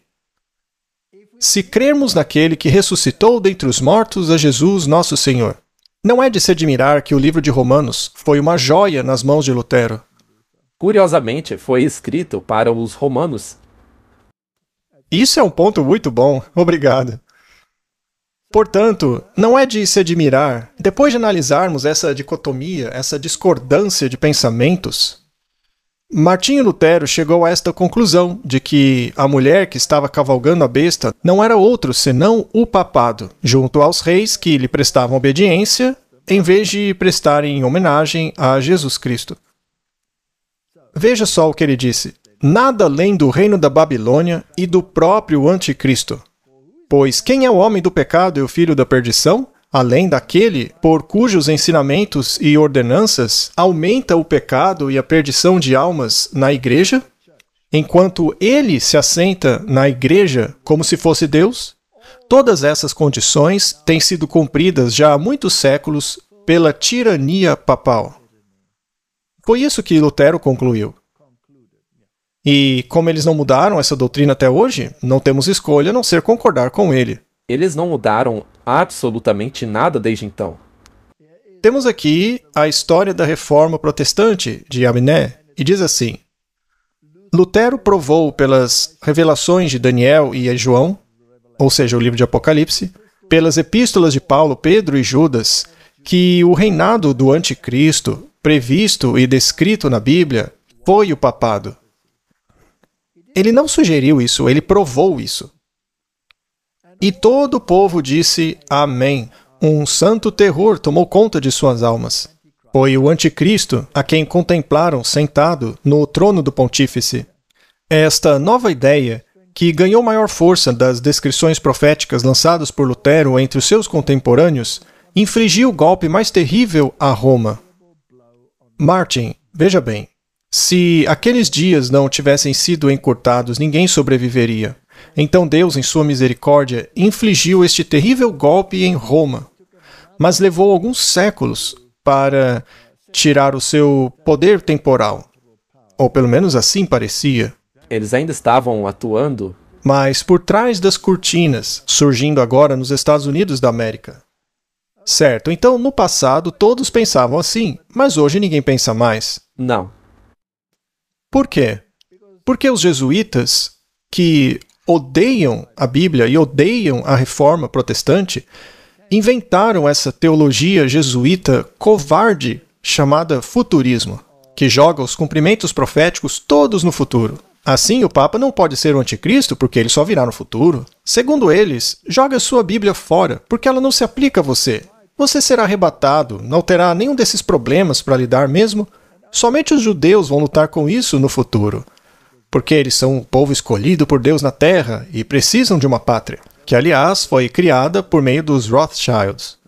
Se crermos naquele que ressuscitou dentre os mortos a Jesus nosso Senhor. Não é de se admirar que o livro de Romanos foi uma joia nas mãos de Lutero. Curiosamente, foi escrito para os romanos. Isso é um ponto muito bom. Obrigado. Portanto, não é de se admirar, depois de analisarmos essa dicotomia, essa discordância de pensamentos, Martinho Lutero chegou a esta conclusão de que a mulher que estava cavalgando a besta não era outro senão o papado, junto aos reis que lhe prestavam obediência, em vez de prestarem homenagem a Jesus Cristo. Veja só o que ele disse: nada além do reino da Babilônia e do próprio Anticristo. Pois quem é o homem do pecado e o filho da perdição? Além daquele por cujos ensinamentos e ordenanças aumenta o pecado e a perdição de almas na igreja, enquanto ele se assenta na igreja como se fosse Deus? Todas essas condições têm sido cumpridas já há muitos séculos pela tirania papal. Foi isso que Lutero concluiu. E como eles não mudaram essa doutrina até hoje, não temos escolha a não ser concordar com ele. Eles não mudaram absolutamente nada desde então. Temos aqui a história da Reforma Protestante de Amiens, e diz assim: Lutero provou pelas revelações de Daniel e João, ou seja, o livro de Apocalipse, pelas epístolas de Paulo, Pedro e Judas, que o reinado do anticristo, previsto e descrito na Bíblia, foi o papado. Ele não sugeriu isso, ele provou isso. E todo o povo disse amém. Um santo terror tomou conta de suas almas. Foi o anticristo a quem contemplaram sentado no trono do pontífice. Esta nova ideia, que ganhou maior força das descrições proféticas lançadas por Lutero entre os seus contemporâneos, infligiu o golpe mais terrível a Roma. Martin, veja bem, se aqueles dias não tivessem sido encurtados, ninguém sobreviveria. Então Deus, em sua misericórdia, infligiu este terrível golpe em Roma, mas levou alguns séculos para tirar o seu poder temporal. Ou pelo menos assim parecia. Eles ainda estavam atuando. Mas por trás das cortinas, surgindo agora nos Estados Unidos da América. Certo, então no passado todos pensavam assim, mas hoje ninguém pensa mais. Não. Por quê? Porque os jesuítas, que odeiam a Bíblia e odeiam a Reforma Protestante, inventaram essa teologia jesuíta covarde chamada futurismo, que joga os cumprimentos proféticos todos no futuro. Assim, o Papa não pode ser o anticristo porque ele só virá no futuro. Segundo eles, joga sua Bíblia fora porque ela não se aplica a você. Você será arrebatado, não terá nenhum desses problemas para lidar mesmo. Somente os judeus vão lutar com isso no futuro, porque eles são o povo escolhido por Deus na terra e precisam de uma pátria, que aliás foi criada por meio dos Rothschilds.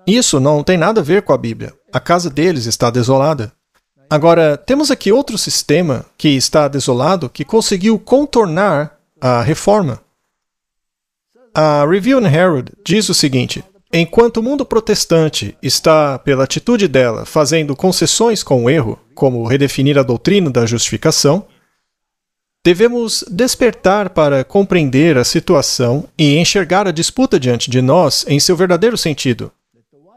Isso não tem nada a ver com a Bíblia. A casa deles está desolada. Agora, temos aqui outro sistema que está desolado que conseguiu contornar a reforma. A Review and Herald diz o seguinte: enquanto o mundo protestante está, pela atitude dela, fazendo concessões com o erro, como redefinir a doutrina da justificação, devemos despertar para compreender a situação e enxergar a disputa diante de nós em seu verdadeiro sentido.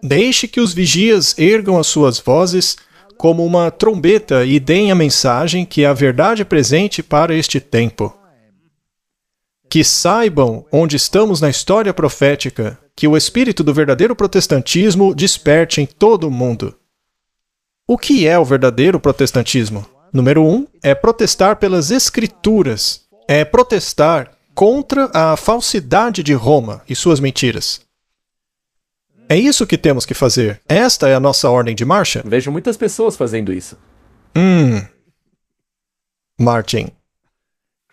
Deixe que os vigias ergam as suas vozes como uma trombeta e deem a mensagem que é a verdade presente para este tempo. Que saibam onde estamos na história profética, que o espírito do verdadeiro protestantismo desperte em todo o mundo. O que é o verdadeiro protestantismo? Número 1 é protestar pelas Escrituras. É protestar contra a falsidade de Roma e suas mentiras. É isso que temos que fazer. Esta é a nossa ordem de marcha. Vejo muitas pessoas fazendo isso. Martin.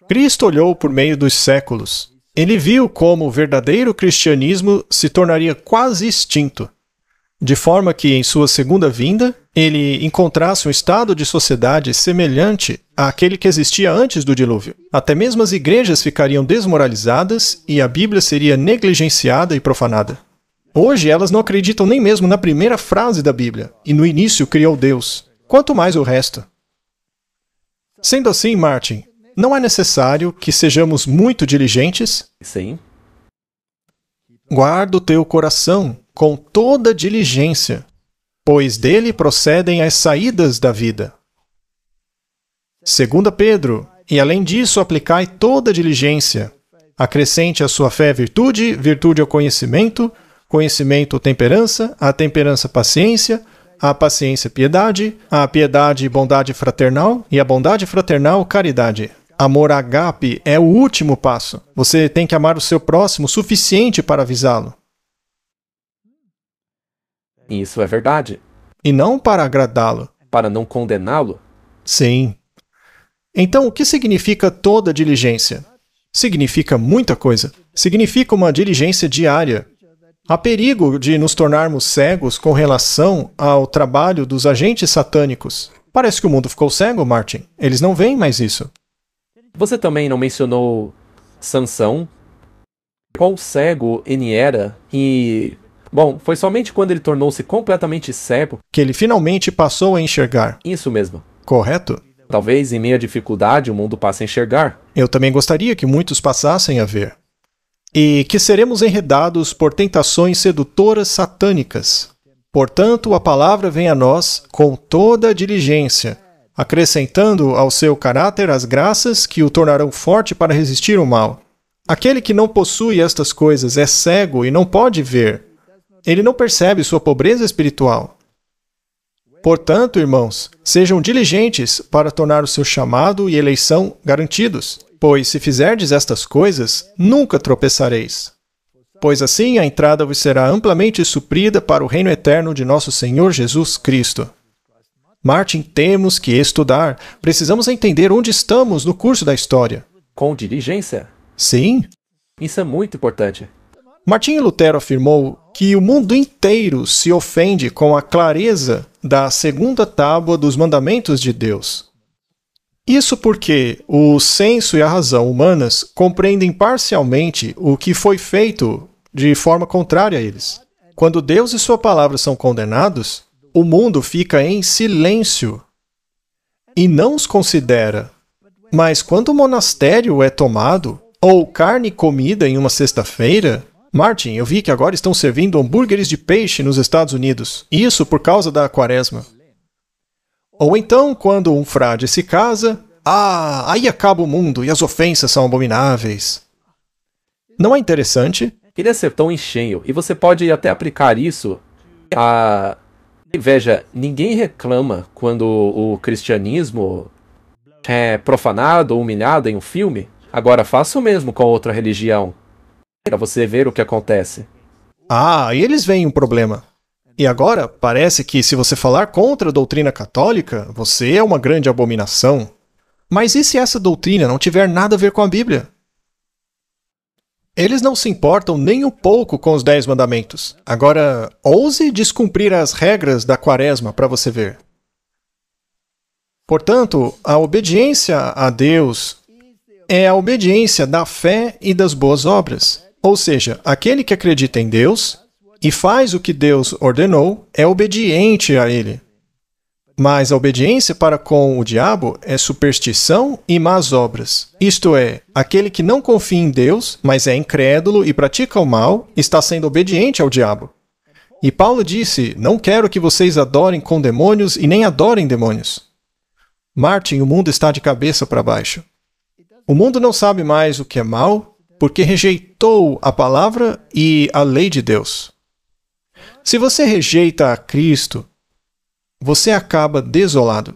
Cristo olhou por meio dos séculos. Ele viu como o verdadeiro cristianismo se tornaria quase extinto, de forma que, em sua segunda vinda, ele encontrasse um estado de sociedade semelhante àquele que existia antes do dilúvio. Até mesmo as igrejas ficariam desmoralizadas e a Bíblia seria negligenciada e profanada. Hoje, elas não acreditam nem mesmo na primeira frase da Bíblia, e no início criou Deus, quanto mais o resto. Sendo assim, Martin, não é necessário que sejamos muito diligentes? Sim. Guarda o teu coração com toda diligência, pois dele procedem as saídas da vida. 2 Pedro, e além disso aplicai toda diligência. Acrescente à sua fé virtude, virtude ao conhecimento, conhecimento temperança, a temperança paciência, a paciência piedade, a piedade bondade fraternal, e a bondade fraternal caridade. Amor agape é o último passo. Você tem que amar o seu próximo o suficiente para avisá-lo. Isso é verdade. E não para agradá-lo. Para não condená-lo? Sim. Então, o que significa toda diligência? significa muita coisa. Significa uma diligência diária. Há perigo de nos tornarmos cegos com relação ao trabalho dos agentes satânicos. Parece que o mundo ficou cego, Martin. Eles não veem mais isso. Você também não mencionou Sansão? Quão cego ele era e... Bom, foi somente quando ele tornou-se completamente cego... que ele finalmente passou a enxergar. Isso mesmo. Correto? Talvez em meio à dificuldade o mundo passe a enxergar. Eu também gostaria que muitos passassem a ver. E que seremos enredados por tentações sedutoras satânicas. Portanto, a palavra vem a nós com toda a diligência, acrescentando ao seu caráter as graças que o tornarão forte para resistir ao mal. Aquele que não possui estas coisas é cego e não pode ver. Ele não percebe sua pobreza espiritual. Portanto, irmãos, sejam diligentes para tornar o seu chamado e eleição garantidos, pois se fizerdes estas coisas, nunca tropeçareis. Pois assim a entrada vos será amplamente suprida para o reino eterno de nosso Senhor Jesus Cristo. Martin, temos que estudar. Precisamos entender onde estamos no curso da história. Com diligência? Sim. Isso é muito importante. Martinho Lutero afirmou que o mundo inteiro se ofende com a clareza da segunda tábua dos mandamentos de Deus. Isso porque o senso e a razão humanas compreendem parcialmente o que foi feito de forma contrária a eles. Quando Deus e sua palavra são condenados, o mundo fica em silêncio e não os considera. Mas quando o monastério é tomado, ou carne comida em uma sexta-feira... Martin, eu vi que agora estão servindo hambúrgueres de peixe nos Estados Unidos. Isso por causa da quaresma. Ou então, quando um frade se casa, aí acaba o mundo e as ofensas são abomináveis. Não é interessante? Queria ser tão engenho, e você pode até aplicar isso a... Veja, ninguém reclama quando o cristianismo é profanado ou humilhado em um filme. Agora faça o mesmo com outra religião, para você ver o que acontece. E eles veem um problema. E agora, parece que se você falar contra a doutrina católica, você é uma grande abominação. Mas e se essa doutrina não tiver nada a ver com a Bíblia? Eles não se importam nem um pouco com os 10 mandamentos. Agora, ouse descumprir as regras da quaresma para você ver. Portanto, a obediência a Deus é a obediência da fé e das boas obras. Ou seja, aquele que acredita em Deus e faz o que Deus ordenou é obediente a Ele. Mas a obediência para com o diabo é superstição e más obras. Isto é, aquele que não confia em Deus, mas é incrédulo e pratica o mal, está sendo obediente ao diabo. E Paulo disse, não quero que vocês adorem com demônios e nem adorem demônios. Martin, o mundo está de cabeça para baixo. O mundo não sabe mais o que é mal, porque rejeitou a palavra e a lei de Deus. Se você rejeita a Cristo, você acaba desolado.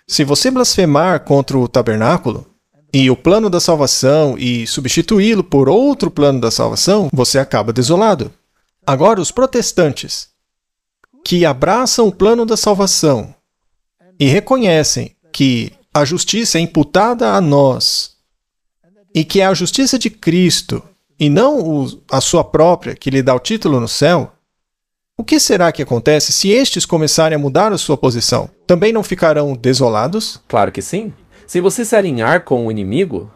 Se você blasfemar contra o tabernáculo e o plano da salvação e substituí-lo por outro plano da salvação, você acaba desolado. Agora, os protestantes que abraçam o plano da salvação e reconhecem que a justiça é imputada a nós e que é a justiça de Cristo e não a sua própria que lhe dá o título no céu, o que será que acontece se estes começarem a mudar a sua posição? Também não ficarão desolados? Claro que sim. Se você se alinhar com o inimigo,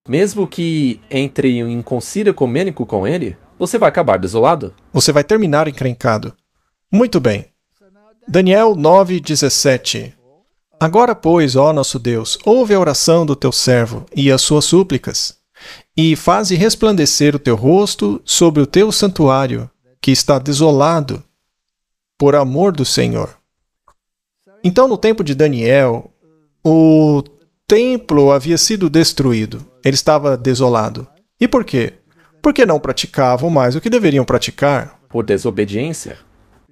mesmo que entre em concílio ecumênico com ele, você vai acabar desolado. Você vai terminar encrencado. Muito bem. Daniel 9:17. Agora, pois, ó nosso Deus, ouve a oração do teu servo e as suas súplicas, e faze resplandecer o teu rosto sobre o teu santuário, que está desolado, por amor do Senhor. Então, no tempo de Daniel, o templo havia sido destruído. Ele estava desolado. E por quê? Porque não praticavam mais o que deveriam praticar. Por desobediência.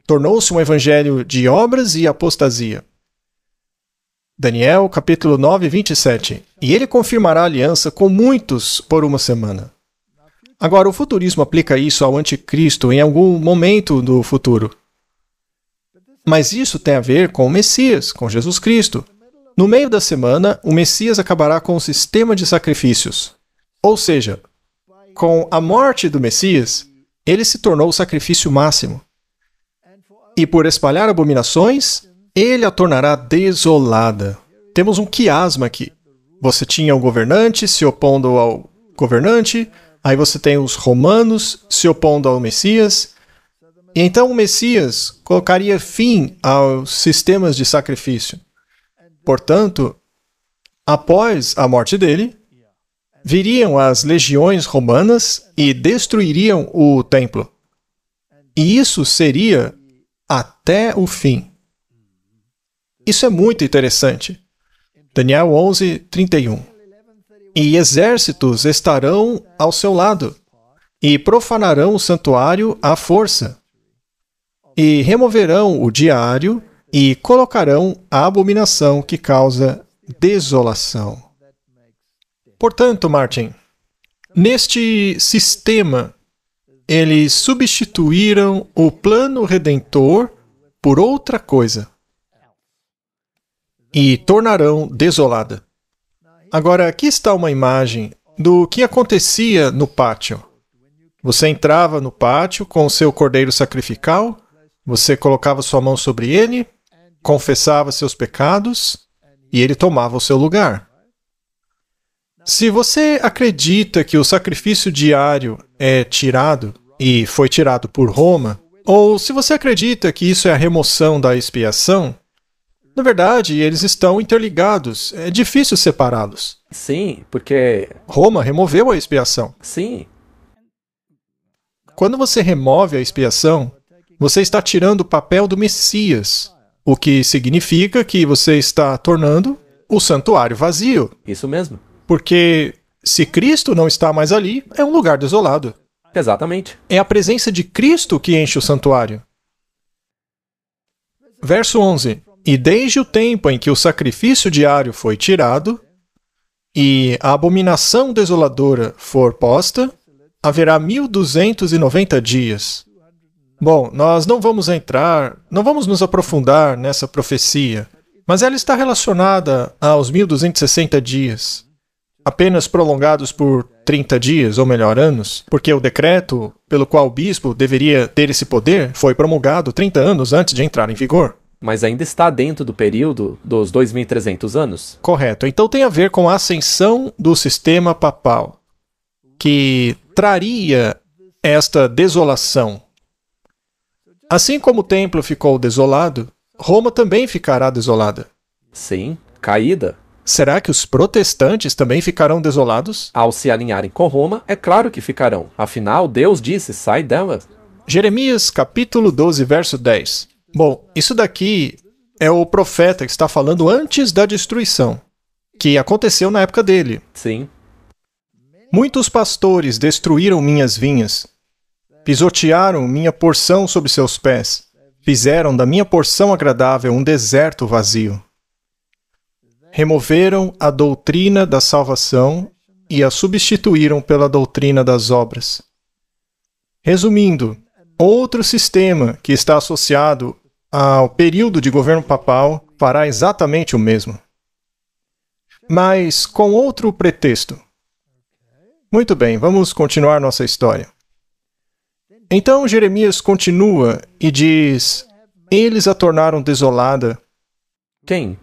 Tornou-se um evangelho de obras e apostasia. Daniel, capítulo 9, 27. E ele confirmará a aliança com muitos por uma semana. Agora, o futurismo aplica isso ao anticristo em algum momento do futuro. Mas isso tem a ver com o Messias, com Jesus Cristo. No meio da semana, o Messias acabará com o sistema de sacrifícios. Ou seja, com a morte do Messias, ele se tornou o sacrifício máximo. E por espalhar abominações, ele a tornará desolada. Temos um quiasma aqui. Você tinha o governante se opondo ao governante, aí você tem os romanos se opondo ao Messias, e então o Messias colocaria fim aos sistemas de sacrifício. Portanto, após a morte dele, viriam as legiões romanas e destruiriam o templo. E isso seria até o fim. Isso é muito interessante. Daniel 11, 31. E exércitos estarão ao seu lado, e profanarão o santuário à força, e removerão o diário, e colocarão a abominação que causa desolação. Portanto, Martin, neste sistema, eles substituíram o plano redentor por outra coisa e tornarão desolada. Agora, aqui está uma imagem do que acontecia no pátio. Você entrava no pátio com o seu cordeiro sacrificial, você colocava sua mão sobre ele, confessava seus pecados e ele tomava o seu lugar. Se você acredita que o sacrifício diário é tirado e foi tirado por Roma, ou se você acredita que isso é a remoção da expiação, na verdade, eles estão interligados. É difícil separá-los. Sim, porque... Roma removeu a expiação. Sim, Quando você remove a expiação, você está tirando o papel do Messias, o que significa que você está tornando o santuário vazio. isso mesmo. Porque se Cristo não está mais ali, é um lugar desolado. Exatamente. É a presença de Cristo que enche o santuário. Verso 11. E desde o tempo em que o sacrifício diário foi tirado, e a abominação desoladora for posta, haverá 1290 dias. Bom, nós não vamos nos aprofundar nessa profecia, mas ela está relacionada aos 1260 dias, apenas prolongados por 30 dias, ou melhor, anos, porque o decreto pelo qual o bispo deveria ter esse poder foi promulgado 30 anos antes de entrar em vigor. Mas ainda está dentro do período dos 2.300 anos? Correto. Então tem a ver com a ascensão do sistema papal, que traria esta desolação. Assim como o templo ficou desolado, Roma também ficará desolada. Sim, caída. Será que os protestantes também ficarão desolados? Ao se alinharem com Roma, é claro que ficarão. Afinal, Deus disse, sai dela. Jeremias capítulo 12, verso 10. Bom, isso daqui é o profeta que está falando antes da destruição, que aconteceu na época dele. Sim, Muitos pastores destruíram minhas vinhas, pisotearam minha porção sob seus pés, fizeram da minha porção agradável um deserto vazio. Removeram a doutrina da salvação e a substituíram pela doutrina das obras. Resumindo, outro sistema que está associado ao período de governo papal fará exatamente o mesmo, mas com outro pretexto. Muito bem, vamos continuar nossa história. Então Jeremias continua e diz: eles a tornaram desolada. quem?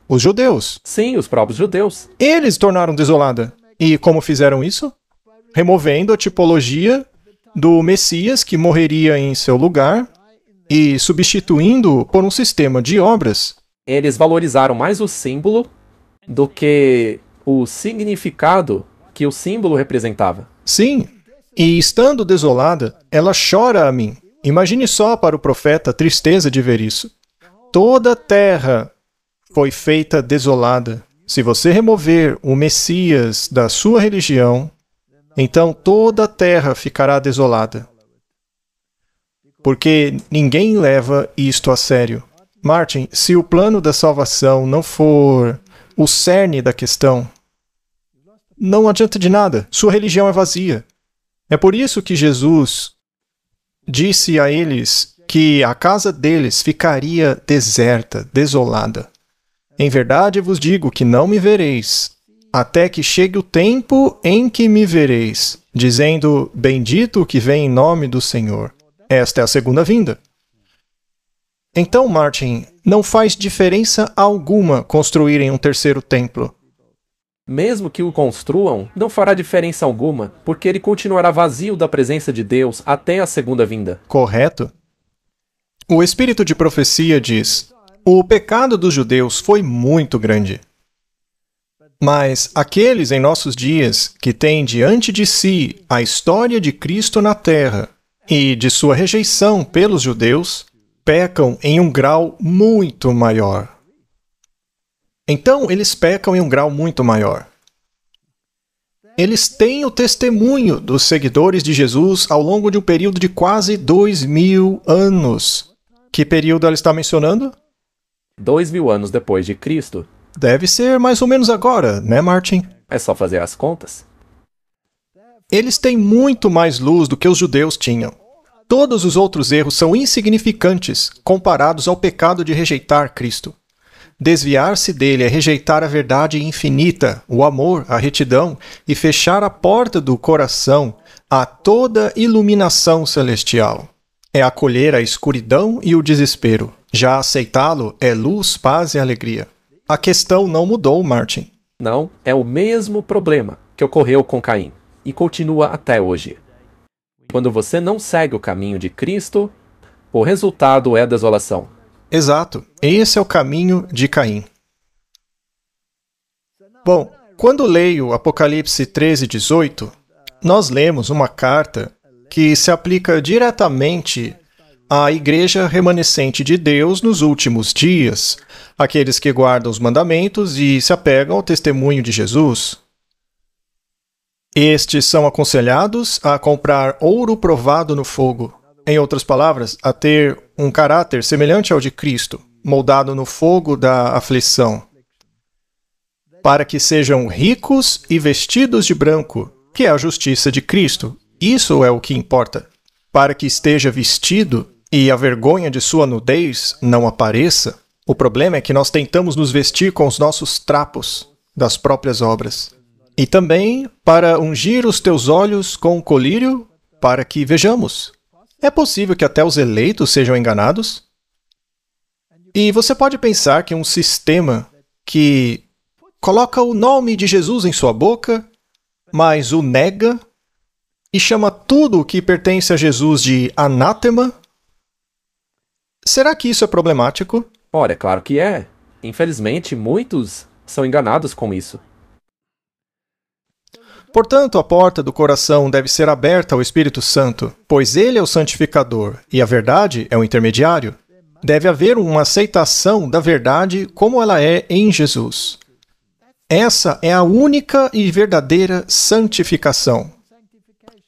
Os judeus. Sim, os próprios judeus. Eles tornaram desolada. E como fizeram isso? Removendo a tipologia do Messias que morreria em seu lugar e substituindo por um sistema de obras. Eles valorizaram mais o símbolo do que o significado que o símbolo representava. Sim, e estando desolada, ela chora a mim. Imagine só para o profeta a tristeza de ver isso. Toda a terra foi feita desolada. Se você remover o Messias da sua religião, então toda a terra ficará desolada. Porque ninguém leva isto a sério. Martin, se o plano da salvação não for o cerne da questão, não adianta de nada. Sua religião é vazia. É por isso que Jesus disse a eles que a casa deles ficaria deserta, desolada. Em verdade vos digo que não me vereis, até que chegue o tempo em que me vereis, dizendo, bendito o que vem em nome do Senhor. Esta é a segunda vinda. Então, Martin, não faz diferença alguma construírem um terceiro templo. Mesmo que o construam, não fará diferença alguma, porque ele continuará vazio da presença de Deus até a segunda vinda. Correto? O espírito de profecia diz: o pecado dos judeus foi muito grande. Mas aqueles em nossos dias que têm diante de si a história de Cristo na terra e de sua rejeição pelos judeus, pecam em um grau muito maior. Então, eles pecam em um grau muito maior. Eles têm o testemunho dos seguidores de Jesus ao longo de um período de quase 2000 anos. Que período ela está mencionando? 2000 anos depois de Cristo. Deve ser mais ou menos agora, né, Martin? É só fazer as contas. Eles têm muito mais luz do que os judeus tinham. Todos os outros erros são insignificantes comparados ao pecado de rejeitar Cristo. Desviar-se dele é rejeitar a verdade infinita, o amor, a retidão, e fechar a porta do coração a toda iluminação celestial. É acolher a escuridão e o desespero. Já aceitá-lo é luz, paz e alegria. A questão não mudou, Martin. Não, é o mesmo problema que ocorreu com Caim, e continua até hoje. Quando você não segue o caminho de Cristo, o resultado é a desolação. Exato. Esse é o caminho de Caim. Bom, quando leio Apocalipse 13:18, nós lemos uma carta que se aplica diretamente à igreja remanescente de Deus nos últimos dias, aqueles que guardam os mandamentos e se apegam ao testemunho de Jesus. Estes são aconselhados a comprar ouro provado no fogo. Em outras palavras, a ter um caráter semelhante ao de Cristo, moldado no fogo da aflição, para que sejam ricos e vestidos de branco, que é a justiça de Cristo. Isso é o que importa. Para que esteja vestido e a vergonha de sua nudez não apareça. O problema é que nós tentamos nos vestir com os nossos trapos das próprias obras. E também para ungir os teus olhos com colírio, para que vejamos. É possível que até os eleitos sejam enganados? E você pode pensar que um sistema que coloca o nome de Jesus em sua boca, mas o nega e chama tudo o que pertence a Jesus de anátema? Será que isso é problemático? Ora, é claro que é. Infelizmente, muitos são enganados com isso. Portanto, a porta do coração deve ser aberta ao Espírito Santo, pois ele é o santificador e a verdade é o intermediário. Deve haver uma aceitação da verdade como ela é em Jesus. Essa é a única e verdadeira santificação.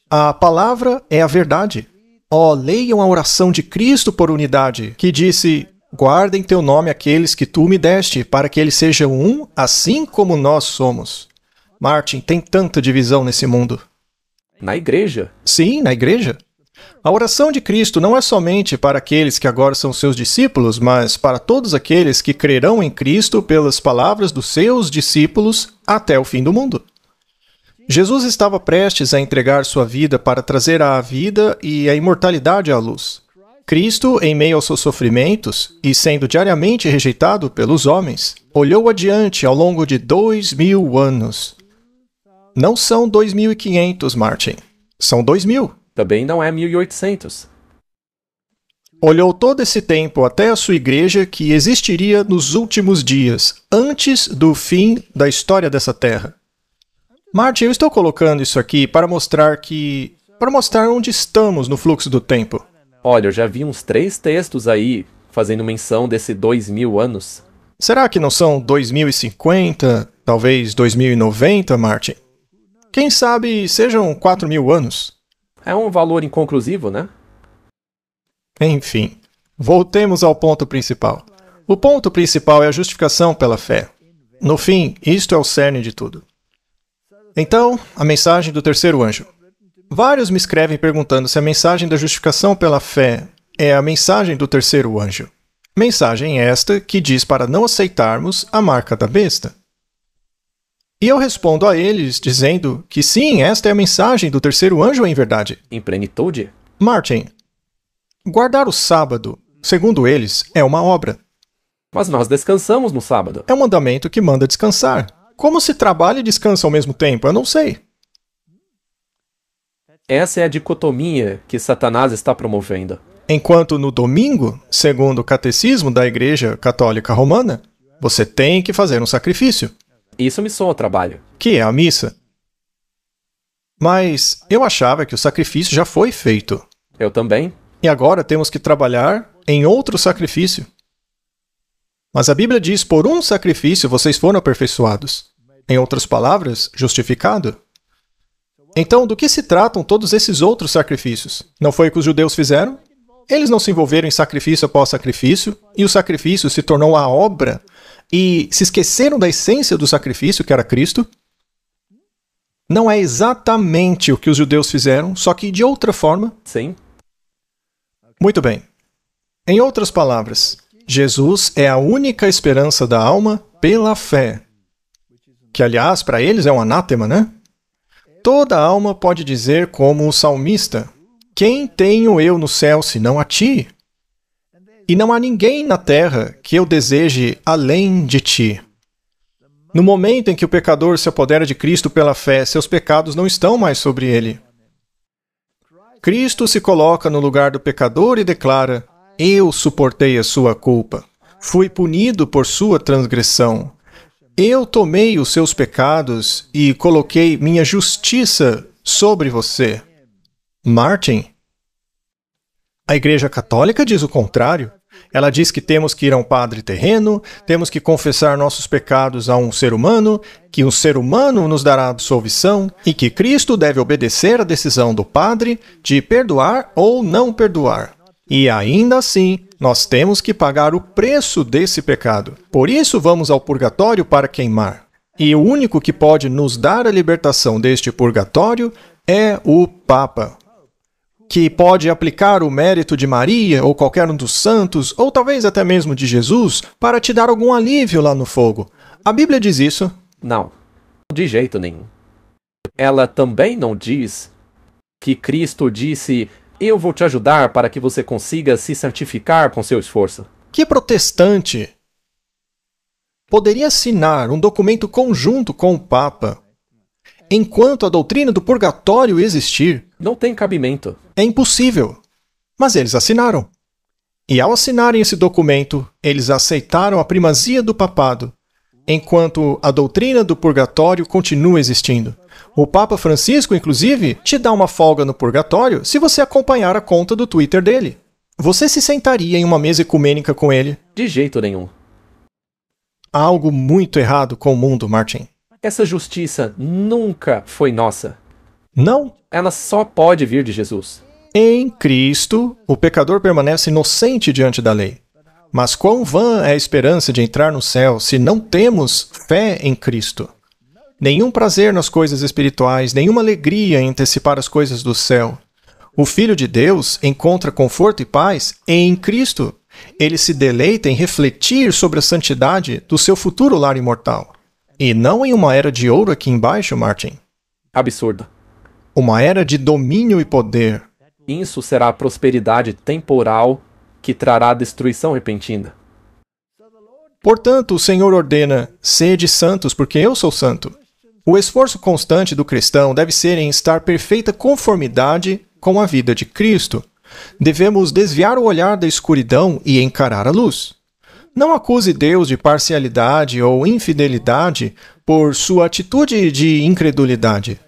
A palavra é a verdade. Leiam a oração de Cristo por unidade, que disse: guarda em teu nome aqueles que tu me deste, para que eles sejam um, assim como nós somos. Martin, tem tanta divisão nesse mundo. Na igreja? Sim, na igreja. A oração de Cristo não é somente para aqueles que agora são seus discípulos, mas para todos aqueles que crerão em Cristo pelas palavras dos seus discípulos até o fim do mundo. Jesus estava prestes a entregar sua vida para trazer a vida e a imortalidade à luz. Cristo, em meio aos seus sofrimentos e sendo diariamente rejeitado pelos homens, olhou adiante ao longo de 2000 anos. Não são 2.500, Martin. São 2.000. Também não é 1800. Olhou todo esse tempo até a sua igreja que existiria nos últimos dias, antes do fim da história dessa terra. Martin, eu estou colocando isso aqui para mostrar onde estamos no fluxo do tempo. Olha, eu já vi uns 3 textos aí fazendo menção desse 2000 anos. Será que não são 2050, talvez 2090, Martin? Quem sabe sejam 4.000 anos? É um valor inconclusivo, né? Enfim, voltemos ao ponto principal. O ponto principal é a justificação pela fé. No fim, isto é o cerne de tudo. Então, a mensagem do terceiro anjo. Vários me escrevem perguntando se a mensagem da justificação pela fé é a mensagem do terceiro anjo. Mensagem esta que diz para não aceitarmos a marca da besta. E eu respondo a eles dizendo que sim, esta é a mensagem do terceiro anjo em verdade. Em plenitude? Martin, guardar o sábado, segundo eles, é uma obra. Mas nós descansamos no sábado. É um mandamento que manda descansar. Como se trabalha e descansa ao mesmo tempo? Eu não sei. Essa é a dicotomia que Satanás está promovendo. Enquanto no domingo, segundo o catecismo da Igreja Católica Romana, você tem que fazer um sacrifício, Isso me soa trabalho. que é a missa. Mas eu achava que o sacrifício já foi feito. Eu também. E agora temos que trabalhar em outro sacrifício. Mas a Bíblia diz, por um sacrifício vocês foram aperfeiçoados. Em outras palavras, justificado. Então, do que se tratam todos esses outros sacrifícios? Não foi o que os judeus fizeram? Eles não se envolveram em sacrifício após sacrifício, e o sacrifício se tornou a obra, e se esqueceram da essência do sacrifício, que era Cristo? Não é exatamente o que os judeus fizeram, só que de outra forma. Sim. Muito bem. Em outras palavras, Jesus é a única esperança da alma pela fé. Que, aliás, para eles é um anátema, né? Toda alma pode dizer como o salmista: quem tenho eu no céu senão a ti? E não há ninguém na terra que eu deseje além de ti. No momento em que o pecador se apodera de Cristo pela fé, seus pecados não estão mais sobre ele. Cristo se coloca no lugar do pecador e declara: eu suportei a sua culpa. Fui punido por sua transgressão. Eu tomei os seus pecados e coloquei minha justiça sobre você. Martin, a Igreja Católica diz o contrário. Ela diz que temos que ir a um padre terreno, temos que confessar nossos pecados a um ser humano, que um ser humano nos dará absolvição e que Cristo deve obedecer à decisão do padre de perdoar ou não perdoar. E ainda assim, nós temos que pagar o preço desse pecado. Por isso vamos ao purgatório para queimar. E o único que pode nos dar a libertação deste purgatório é o Papa, que pode aplicar o mérito de Maria ou qualquer um dos santos, ou talvez até mesmo de Jesus, para te dar algum alívio lá no fogo. A Bíblia diz isso? Não. De jeito nenhum. Ela também não diz que Cristo disse: eu vou te ajudar para que você consiga se santificar com seu esforço. Que protestante poderia assinar um documento conjunto com o Papa enquanto a doutrina do purgatório existir? Não tem cabimento. É impossível. Mas eles assinaram. E ao assinarem esse documento, eles aceitaram a primazia do papado, enquanto a doutrina do purgatório continua existindo. O Papa Francisco, inclusive, te dá uma folga no purgatório se você acompanhar a conta do Twitter dele. Você se sentaria em uma mesa ecumênica com ele? De jeito nenhum. Há algo muito errado com o mundo, Martin. Essa justiça nunca foi nossa. Não. Ela só pode vir de Jesus. Em Cristo, o pecador permanece inocente diante da lei. Mas quão vã é a esperança de entrar no céu se não temos fé em Cristo? Nenhum prazer nas coisas espirituais, nenhuma alegria em antecipar as coisas do céu. O Filho de Deus encontra conforto e paz em Cristo. Ele se deleita em refletir sobre a santidade do seu futuro lar imortal. E não em uma era de ouro aqui embaixo, Martin. Absurdo. Uma era de domínio e poder. Isso será a prosperidade temporal que trará destruição repentina. Portanto, o Senhor ordena: sede santos, porque eu sou santo. O esforço constante do cristão deve ser em estar perfeita conformidade com a vida de Cristo. Devemos desviar o olhar da escuridão e encarar a luz. Não acuse Deus de parcialidade ou infidelidade por sua atitude de incredulidade.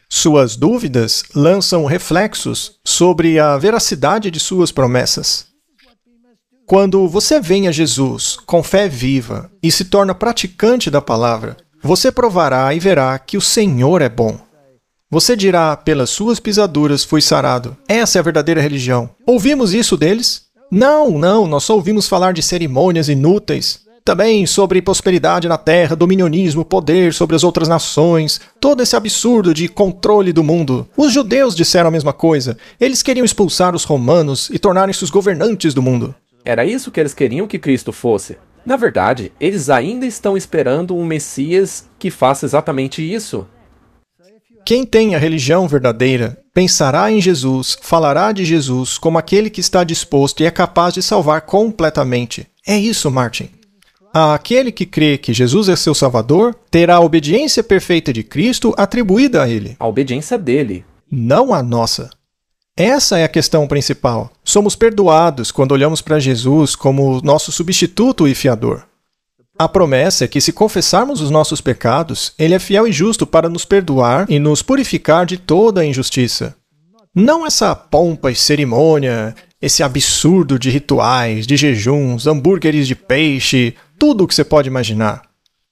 Suas dúvidas lançam reflexos sobre a veracidade de suas promessas. Quando você vem a Jesus com fé viva e se torna praticante da palavra, você provará e verá que o Senhor é bom. Você dirá: pelas suas pisaduras fui sarado. Essa é a verdadeira religião. Ouvimos isso deles? Não, nós só ouvimos falar de cerimônias inúteis. Também sobre prosperidade na terra, dominionismo, poder sobre as outras nações, todo esse absurdo de controle do mundo. Os judeus disseram a mesma coisa. Eles queriam expulsar os romanos e tornarem-se os governantes do mundo. Era isso que eles queriam que Cristo fosse. Na verdade, eles ainda estão esperando um Messias que faça exatamente isso. Quem tem a religião verdadeira pensará em Jesus, falará de Jesus como aquele que está disposto e é capaz de salvar completamente. É isso, Martin. Aquele que crê que Jesus é seu Salvador terá a obediência perfeita de Cristo atribuída a ele. A obediência dele. Não a nossa. Essa é a questão principal. Somos perdoados quando olhamos para Jesus como nosso substituto e fiador. A promessa é que se confessarmos os nossos pecados, Ele é fiel e justo para nos perdoar e nos purificar de toda a injustiça. Não essa pompa e cerimônia, esse absurdo de rituais, de jejuns, hambúrgueres de peixe, tudo o que você pode imaginar.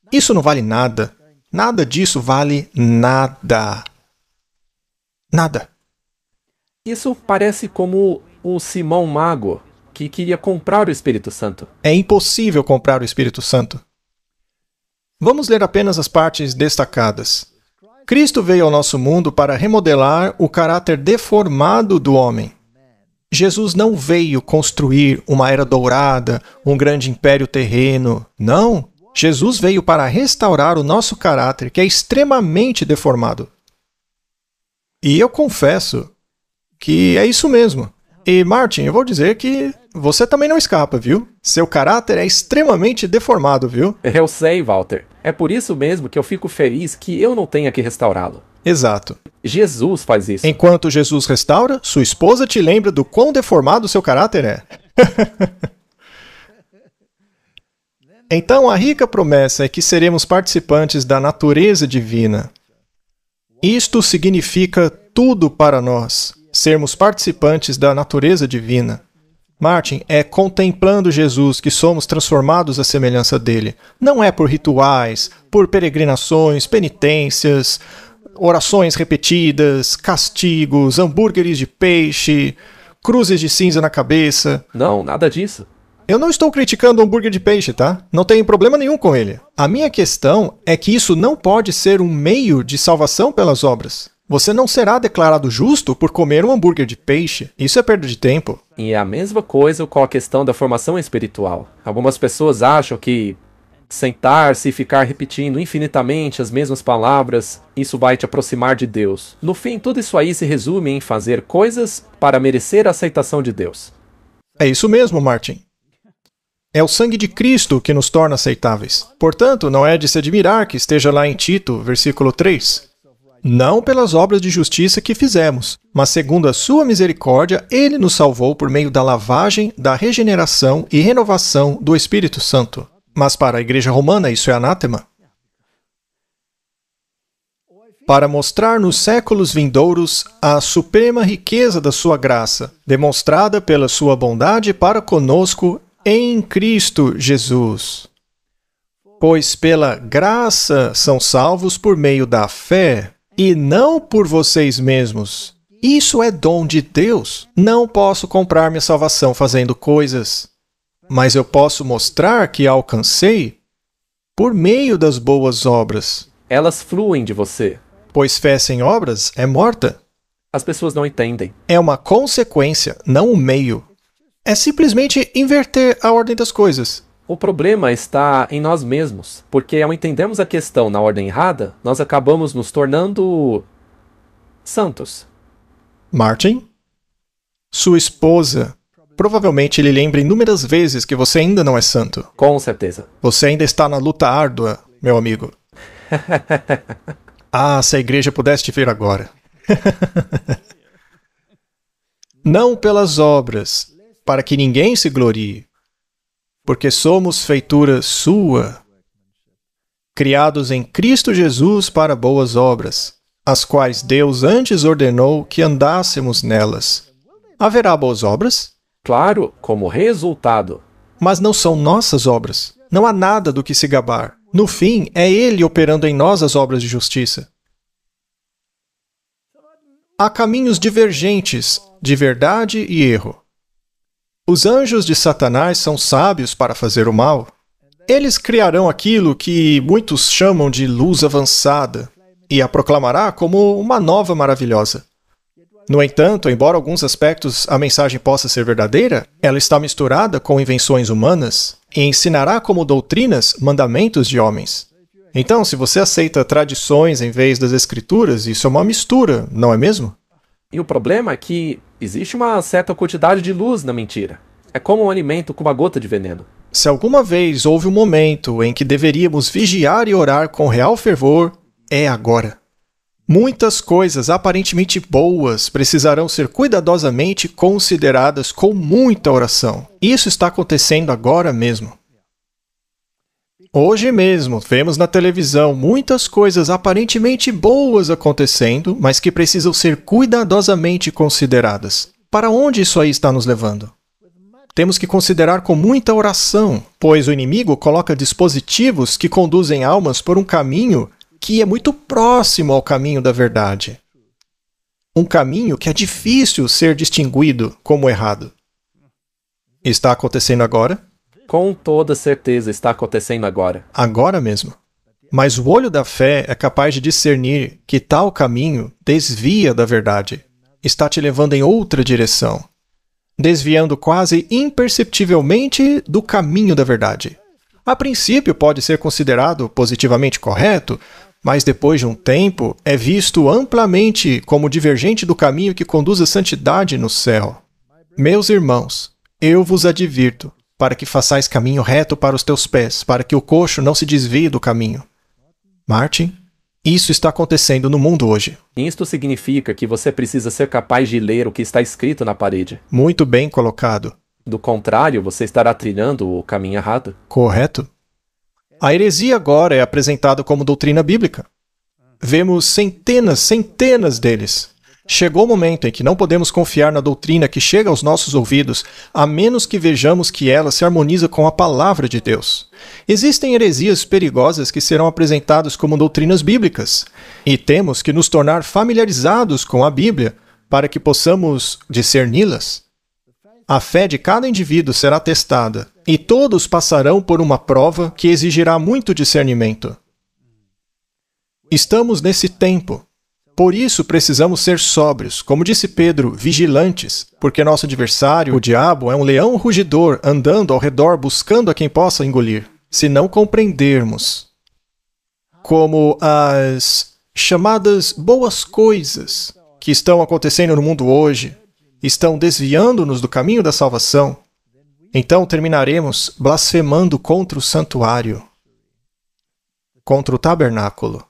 Isso não vale nada. Nada disso vale nada. Nada. Isso parece como o Simão Mago, que queria comprar o Espírito Santo. É impossível comprar o Espírito Santo. Vamos ler apenas as partes destacadas. Cristo veio ao nosso mundo para remodelar o caráter deformado do homem. Jesus não veio construir uma era dourada, um grande império terreno. Não. Jesus veio para restaurar o nosso caráter, que é extremamente deformado. E eu confesso que é isso mesmo. E, Martin, eu vou dizer que você também não escapa, viu? Seu caráter é extremamente deformado, viu? Eu sei, Walter. É por isso mesmo que eu fico feliz que eu não tenha que restaurá-lo. Exato. Jesus faz isso. Enquanto Jesus restaura, sua esposa te lembra do quão deformado seu caráter é. Então, a rica promessa é que seremos participantes da natureza divina. Isto significa tudo para nós. Sermos participantes da natureza divina. Martin, é contemplando Jesus que somos transformados à semelhança dele. Não é por rituais, por peregrinações, penitências, orações repetidas, castigos, hambúrgueres de peixe, cruzes de cinza na cabeça. Não, nada disso. Eu não estou criticando o hambúrguer de peixe, tá? Não tenho problema nenhum com ele. A minha questão é que isso não pode ser um meio de salvação pelas obras. Você não será declarado justo por comer um hambúrguer de peixe. Isso é perda de tempo. E é a mesma coisa com a questão da formação espiritual. Algumas pessoas acham que sentar-se e ficar repetindo infinitamente as mesmas palavras, isso vai te aproximar de Deus. No fim, tudo isso aí se resume em fazer coisas para merecer a aceitação de Deus. É isso mesmo, Martin. É o sangue de Cristo que nos torna aceitáveis. Portanto, não é de se admirar que esteja lá em Tito, versículo 3. Não pelas obras de justiça que fizemos, mas segundo a sua misericórdia, Ele nos salvou por meio da lavagem, da regeneração e renovação do Espírito Santo. Mas para a Igreja Romana isso é anátema. Para mostrar nos séculos vindouros a suprema riqueza da sua graça, demonstrada pela sua bondade para conosco em Cristo Jesus. Pois pela graça são salvos por meio da fé, e não por vocês mesmos. Isso é dom de Deus. Não posso comprar minha salvação fazendo coisas, mas eu posso mostrar que a alcancei por meio das boas obras. Elas fluem de você. Pois fé sem obras é morta. As pessoas não entendem. É uma consequência, não um meio. É simplesmente inverter a ordem das coisas. O problema está em nós mesmos, porque ao entendermos a questão na ordem errada, nós acabamos nos tornando santos. Martin, sua esposa provavelmente lhe lembra inúmeras vezes que você ainda não é santo. Com certeza. Você ainda está na luta árdua, meu amigo. Ah, se a igreja pudesse te ver agora. Não pelas obras, para que ninguém se glorie, porque somos feitura sua, criados em Cristo Jesus para boas obras, as quais Deus antes ordenou que andássemos nelas. Haverá boas obras? Claro, como resultado. Mas não são nossas obras. Não há nada do que se gabar. No fim, é Ele operando em nós as obras de justiça. Há caminhos divergentes de verdade e erro. Os anjos de Satanás são sábios para fazer o mal. Eles criarão aquilo que muitos chamam de luz avançada e a proclamará como uma nova maravilhosa. No entanto, embora alguns aspectos a mensagem possa ser verdadeira, ela está misturada com invenções humanas e ensinará como doutrinas mandamentos de homens. Então, se você aceita tradições em vez das escrituras, isso é uma mistura, não é mesmo? E o problema é que existe uma certa quantidade de luz na mentira. É como um alimento com uma gota de veneno. Se alguma vez houve um momento em que deveríamos vigiar e orar com real fervor, é agora. Muitas coisas aparentemente boas precisarão ser cuidadosamente consideradas com muita oração. Isso está acontecendo agora mesmo. Hoje mesmo, vemos na televisão muitas coisas aparentemente boas acontecendo, mas que precisam ser cuidadosamente consideradas. Para onde isso aí está nos levando? Temos que considerar com muita oração, pois o inimigo coloca dispositivos que conduzem almas por um caminho que é muito próximo ao caminho da verdade. Um caminho que é difícil ser distinguido como errado. Está acontecendo agora? Com toda certeza está acontecendo agora. Agora mesmo. Mas o olho da fé é capaz de discernir que tal caminho desvia da verdade. Está te levando em outra direção. Desviando quase imperceptivelmente do caminho da verdade. A princípio pode ser considerado positivamente correto, mas depois de um tempo é visto amplamente como divergente do caminho que conduz à santidade no céu. Meus irmãos, eu vos advirto, para que façais caminho reto para os teus pés, para que o coxo não se desvie do caminho. Martin, isso está acontecendo no mundo hoje. Isto significa que você precisa ser capaz de ler o que está escrito na parede. Muito bem colocado. Do contrário, você estará trilhando o caminho errado. Correto. A heresia agora é apresentada como doutrina bíblica. Vemos centenas deles. Chegou o momento em que não podemos confiar na doutrina que chega aos nossos ouvidos, a menos que vejamos que ela se harmoniza com a palavra de Deus. Existem heresias perigosas que serão apresentadas como doutrinas bíblicas, e temos que nos tornar familiarizados com a Bíblia para que possamos discerni-las. A fé de cada indivíduo será testada, e todos passarão por uma prova que exigirá muito discernimento. Estamos nesse tempo. Por isso precisamos ser sóbrios, como disse Pedro, vigilantes, porque nosso adversário, o diabo, é um leão rugidor andando ao redor buscando a quem possa engolir. Se não compreendermos como as chamadas boas coisas que estão acontecendo no mundo hoje estão desviando-nos do caminho da salvação, então terminaremos blasfemando contra o santuário, contra o tabernáculo.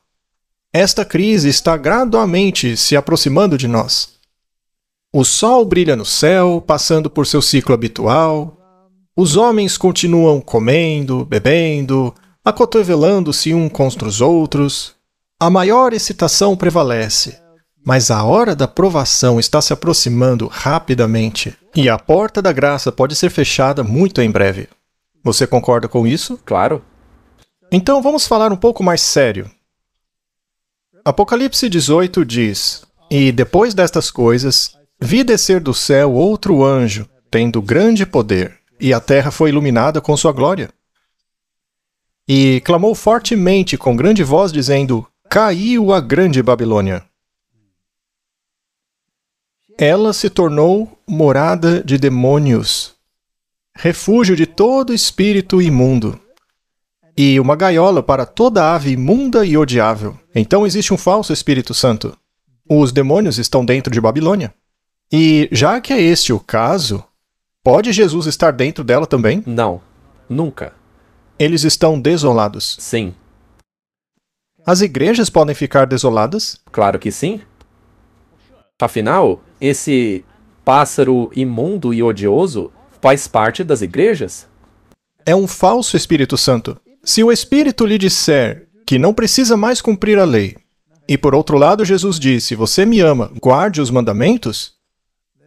Esta crise está gradualmente se aproximando de nós. O sol brilha no céu, passando por seu ciclo habitual. Os homens continuam comendo, bebendo, acotovelando-se uns contra os outros. A maior excitação prevalece, mas a hora da provação está se aproximando rapidamente, e a porta da graça pode ser fechada muito em breve. Você concorda com isso? Claro. Então vamos falar um pouco mais sério. Apocalipse 18 diz: E depois destas coisas, vi descer do céu outro anjo, tendo grande poder, e a terra foi iluminada com sua glória. E clamou fortemente com grande voz, dizendo: Caiu a grande Babilônia. Ela se tornou morada de demônios, refúgio de todo espírito imundo, e uma gaiola para toda ave imunda e odiável. Então existe um falso Espírito Santo. Os demônios estão dentro de Babilônia. E já que é este o caso, pode Jesus estar dentro dela também? Não. Nunca. Eles estão desolados. Sim. As igrejas podem ficar desoladas? Claro que sim. Afinal, esse pássaro imundo e odioso faz parte das igrejas. É um falso Espírito Santo. Se o Espírito lhe disser que não precisa mais cumprir a lei, e por outro lado Jesus diz: se você me ama, guarde os mandamentos,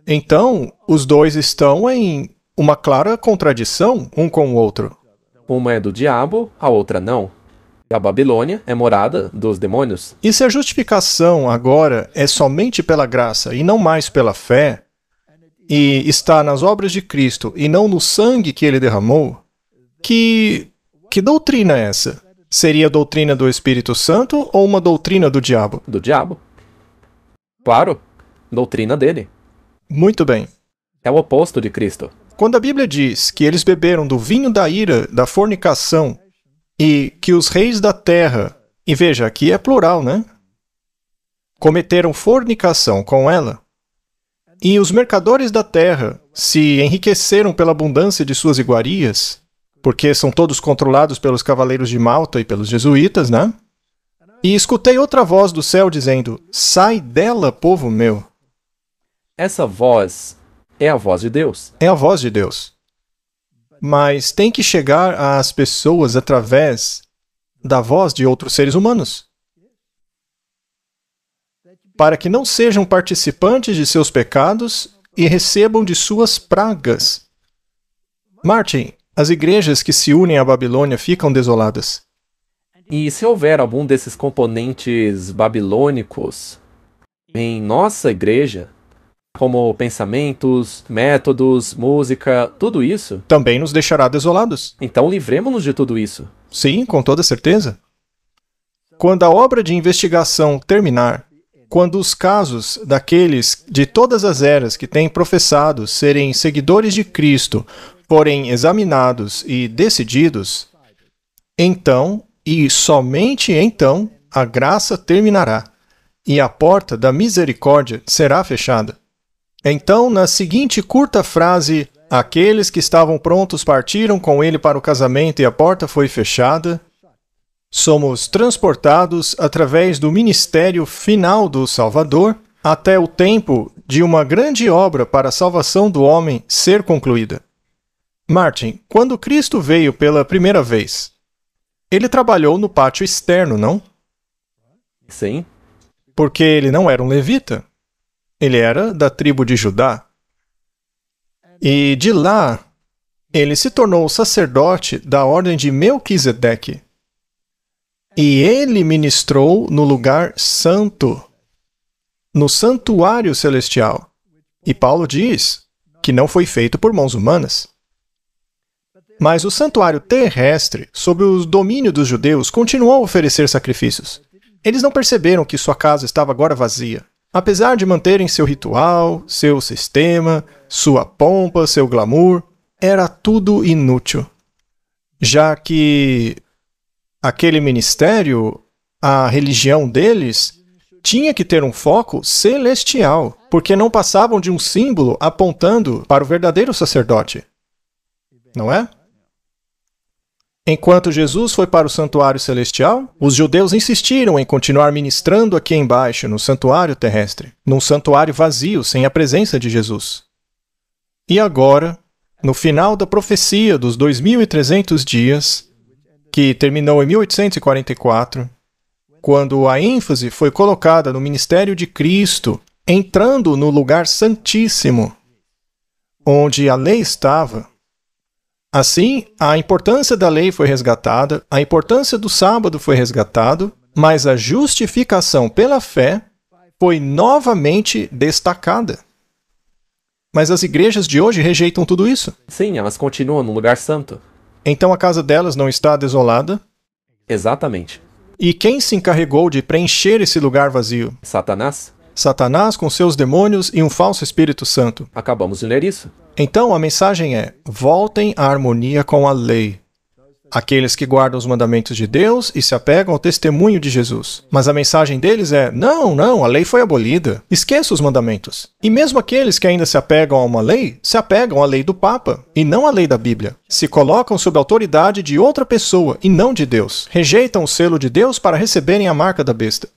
então os dois estão em uma clara contradição um com o outro. Uma é do diabo, a outra não. E a Babilônia é morada dos demônios. E se a justificação agora é somente pela graça e não mais pela fé, e está nas obras de Cristo e não no sangue que ele derramou, que doutrina é essa? Seria a doutrina do Espírito Santo ou uma doutrina do diabo? Do diabo. Claro. doutrina dele. Muito bem. É o oposto de Cristo. Quando a Bíblia diz que eles beberam do vinho da ira, da fornicação, e que os reis da terra, e veja, aqui é plural, né? Cometeram fornicação com ela, e os mercadores da terra se enriqueceram pela abundância de suas iguarias, porque são todos controlados pelos cavaleiros de Malta e pelos jesuítas, né? E escutei outra voz do céu dizendo: sai dela, povo meu. Essa voz é a voz de Deus. É a voz de Deus. Mas tem que chegar às pessoas através da voz de outros seres humanos, para que não sejam participantes de seus pecados e recebam de suas pragas. Martin, as igrejas que se unem à Babilônia ficam desoladas. E se houver algum desses componentes babilônicos em nossa igreja, como pensamentos, métodos, música, tudo isso, Também nos deixará desolados. então livremos-nos de tudo isso. Sim, com toda certeza. Quando a obra de investigação terminar, quando os casos daqueles de todas as eras que têm professado serem seguidores de Cristo forem examinados e decididos, então, e somente então, a graça terminará, e a porta da misericórdia será fechada. Então, na seguinte curta frase, aqueles que estavam prontos partiram com ele para o casamento e a porta foi fechada, somos transportados através do ministério final do Salvador até o tempo de uma grande obra para a salvação do homem ser concluída. Martin, quando Cristo veio pela primeira vez, ele trabalhou no pátio externo, não? Sim, Porque ele não era um levita. Ele era da tribo de Judá. E de lá, ele se tornou sacerdote da ordem de Melquisedeque. E ele ministrou no lugar santo, no santuário celestial. E Paulo diz que não foi feito por mãos humanas. Mas o santuário terrestre, sob o domínio dos judeus, continuou a oferecer sacrifícios. Eles não perceberam que sua casa estava agora vazia. Apesar de manterem seu ritual, seu sistema, sua pompa, seu glamour, era tudo inútil. Já que aquele ministério, a religião deles, tinha que ter um foco celestial, porque não passavam de um símbolo apontando para o verdadeiro sacerdote. Não é? Enquanto Jesus foi para o santuário celestial, os judeus insistiram em continuar ministrando aqui embaixo, no santuário terrestre, num santuário vazio, sem a presença de Jesus. E agora, no final da profecia dos 2.300 dias, que terminou em 1844, quando a ênfase foi colocada no ministério de Cristo, entrando no lugar santíssimo, onde a lei estava. Assim, a importância da lei foi resgatada, a importância do sábado foi resgatado, mas a justificação pela fé foi novamente destacada. Mas as igrejas de hoje rejeitam tudo isso. sim, elas continuam no lugar santo. Então a casa delas não está desolada? Exatamente. E quem se encarregou de preencher esse lugar vazio? Satanás? Satanás com seus demônios e um falso Espírito Santo. Acabamos de ler isso. Então a mensagem é: voltem à harmonia com a lei. Aqueles que guardam os mandamentos de Deus e se apegam ao testemunho de Jesus. Mas a mensagem deles é: não, a lei foi abolida. Esqueça os mandamentos. E mesmo aqueles que ainda se apegam a uma lei, se apegam à lei do Papa, e não à lei da Bíblia. Se colocam sob a autoridade de outra pessoa, e não de Deus. Rejeitam o selo de Deus para receberem a marca da besta.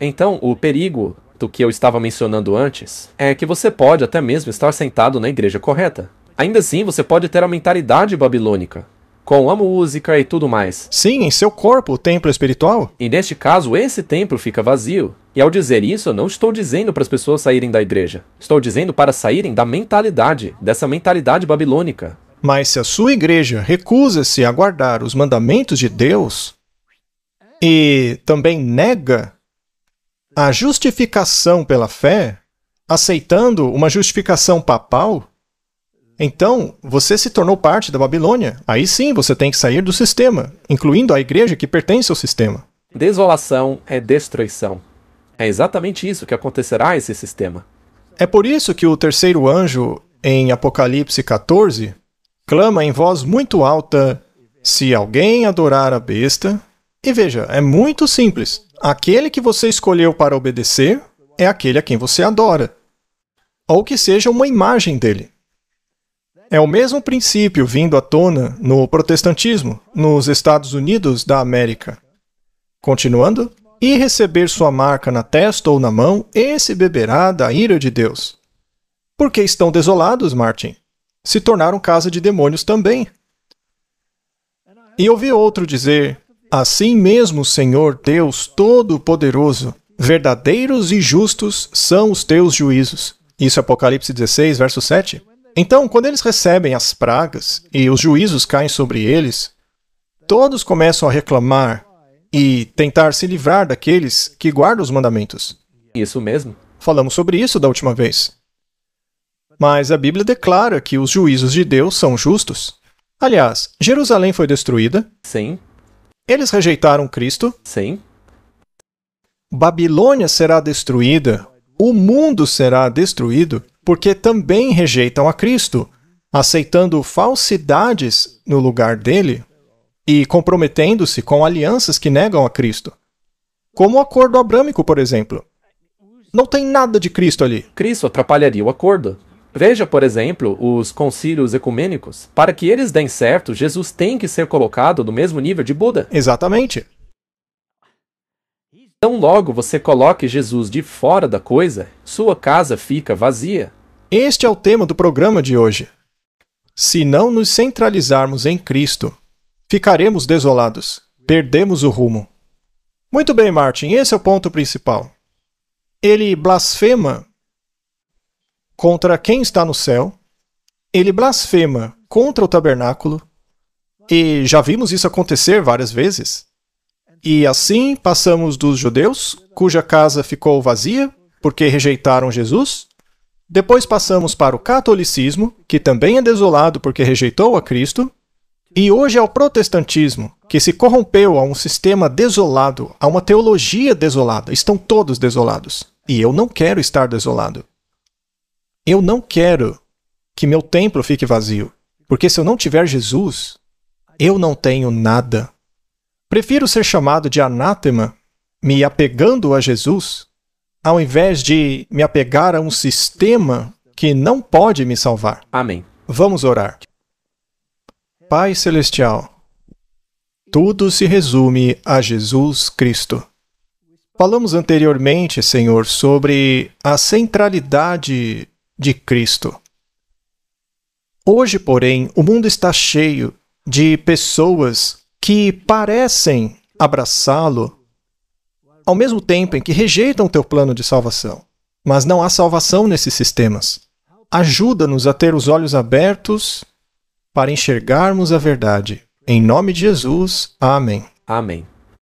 Então, o perigo do que eu estava mencionando antes é que você pode até mesmo estar sentado na igreja correta. Ainda assim, você pode ter a mentalidade babilônica, com a música e tudo mais. Sim, em seu corpo, o templo espiritual. E neste caso, esse templo fica vazio. E ao dizer isso, eu não estou dizendo para as pessoas saírem da igreja. Estou dizendo para saírem da mentalidade, dessa mentalidade babilônica. Mas se a sua igreja recusa-se a guardar os mandamentos de Deus e também nega a justificação pela fé, aceitando uma justificação papal, então você se tornou parte da Babilônia. Aí sim você tem que sair do sistema, incluindo a igreja que pertence ao sistema. Desolação é destruição. É exatamente isso que acontecerá a esse sistema. É por isso que o terceiro anjo, em Apocalipse 14, clama em voz muito alta: se alguém adorar a besta... E veja, é muito simples. Aquele que você escolheu para obedecer é aquele a quem você adora. Ou que seja uma imagem dele. É o mesmo princípio vindo à tona no protestantismo, nos Estados Unidos da América. Continuando, e receber sua marca na testa ou na mão, esse beberá da ira de Deus. Porque estão desolados, Martin. Se tornaram casa de demônios também. E ouvi outro dizer: assim mesmo, Senhor Deus Todo-Poderoso, verdadeiros e justos são os teus juízos. Isso é Apocalipse 16, verso 7. Então, quando eles recebem as pragas e os juízos caem sobre eles, todos começam a reclamar e tentar se livrar daqueles que guardam os mandamentos. Isso mesmo. Falamos sobre isso da última vez. Mas a Bíblia declara que os juízos de Deus são justos. Aliás, Jerusalém foi destruída. Sim. Eles rejeitaram Cristo. Sim. Babilônia será destruída. O mundo será destruído porque também rejeitam a Cristo, aceitando falsidades no lugar dele e comprometendo-se com alianças que negam a Cristo. Como o acordo abrâmico, por exemplo. Não tem nada de Cristo ali. Cristo atrapalharia o acordo. Veja, por exemplo, os concílios ecumênicos. Para que eles deem certo, Jesus tem que ser colocado no mesmo nível de Buda. Exatamente. Tão logo você coloque Jesus de fora da coisa, sua casa fica vazia. Este é o tema do programa de hoje. Se não nos centralizarmos em Cristo, ficaremos desolados. Perdemos o rumo. Muito bem, Martin, esse é o ponto principal. Ele blasfema contra quem está no céu, ele blasfema contra o tabernáculo, e já vimos isso acontecer várias vezes. E assim passamos dos judeus, cuja casa ficou vazia, porque rejeitaram Jesus. Depois passamos para o catolicismo, que também é desolado porque rejeitou a Cristo. E hoje é o protestantismo, que se corrompeu a um sistema desolado, a uma teologia desolada. Estão todos desolados. E eu não quero estar desolado. Eu não quero que meu templo fique vazio, porque se eu não tiver Jesus, eu não tenho nada. Prefiro ser chamado de anátema, me apegando a Jesus, ao invés de me apegar a um sistema que não pode me salvar. Amém. Vamos orar. Pai Celestial, tudo se resume a Jesus Cristo. Falamos anteriormente, Senhor, sobre a centralidade de Cristo. Hoje, porém, o mundo está cheio de pessoas que parecem abraçá-lo ao mesmo tempo em que rejeitam o teu plano de salvação. Mas não há salvação nesses sistemas. Ajuda-nos a ter os olhos abertos para enxergarmos a verdade. Em nome de Jesus, amém. Amém.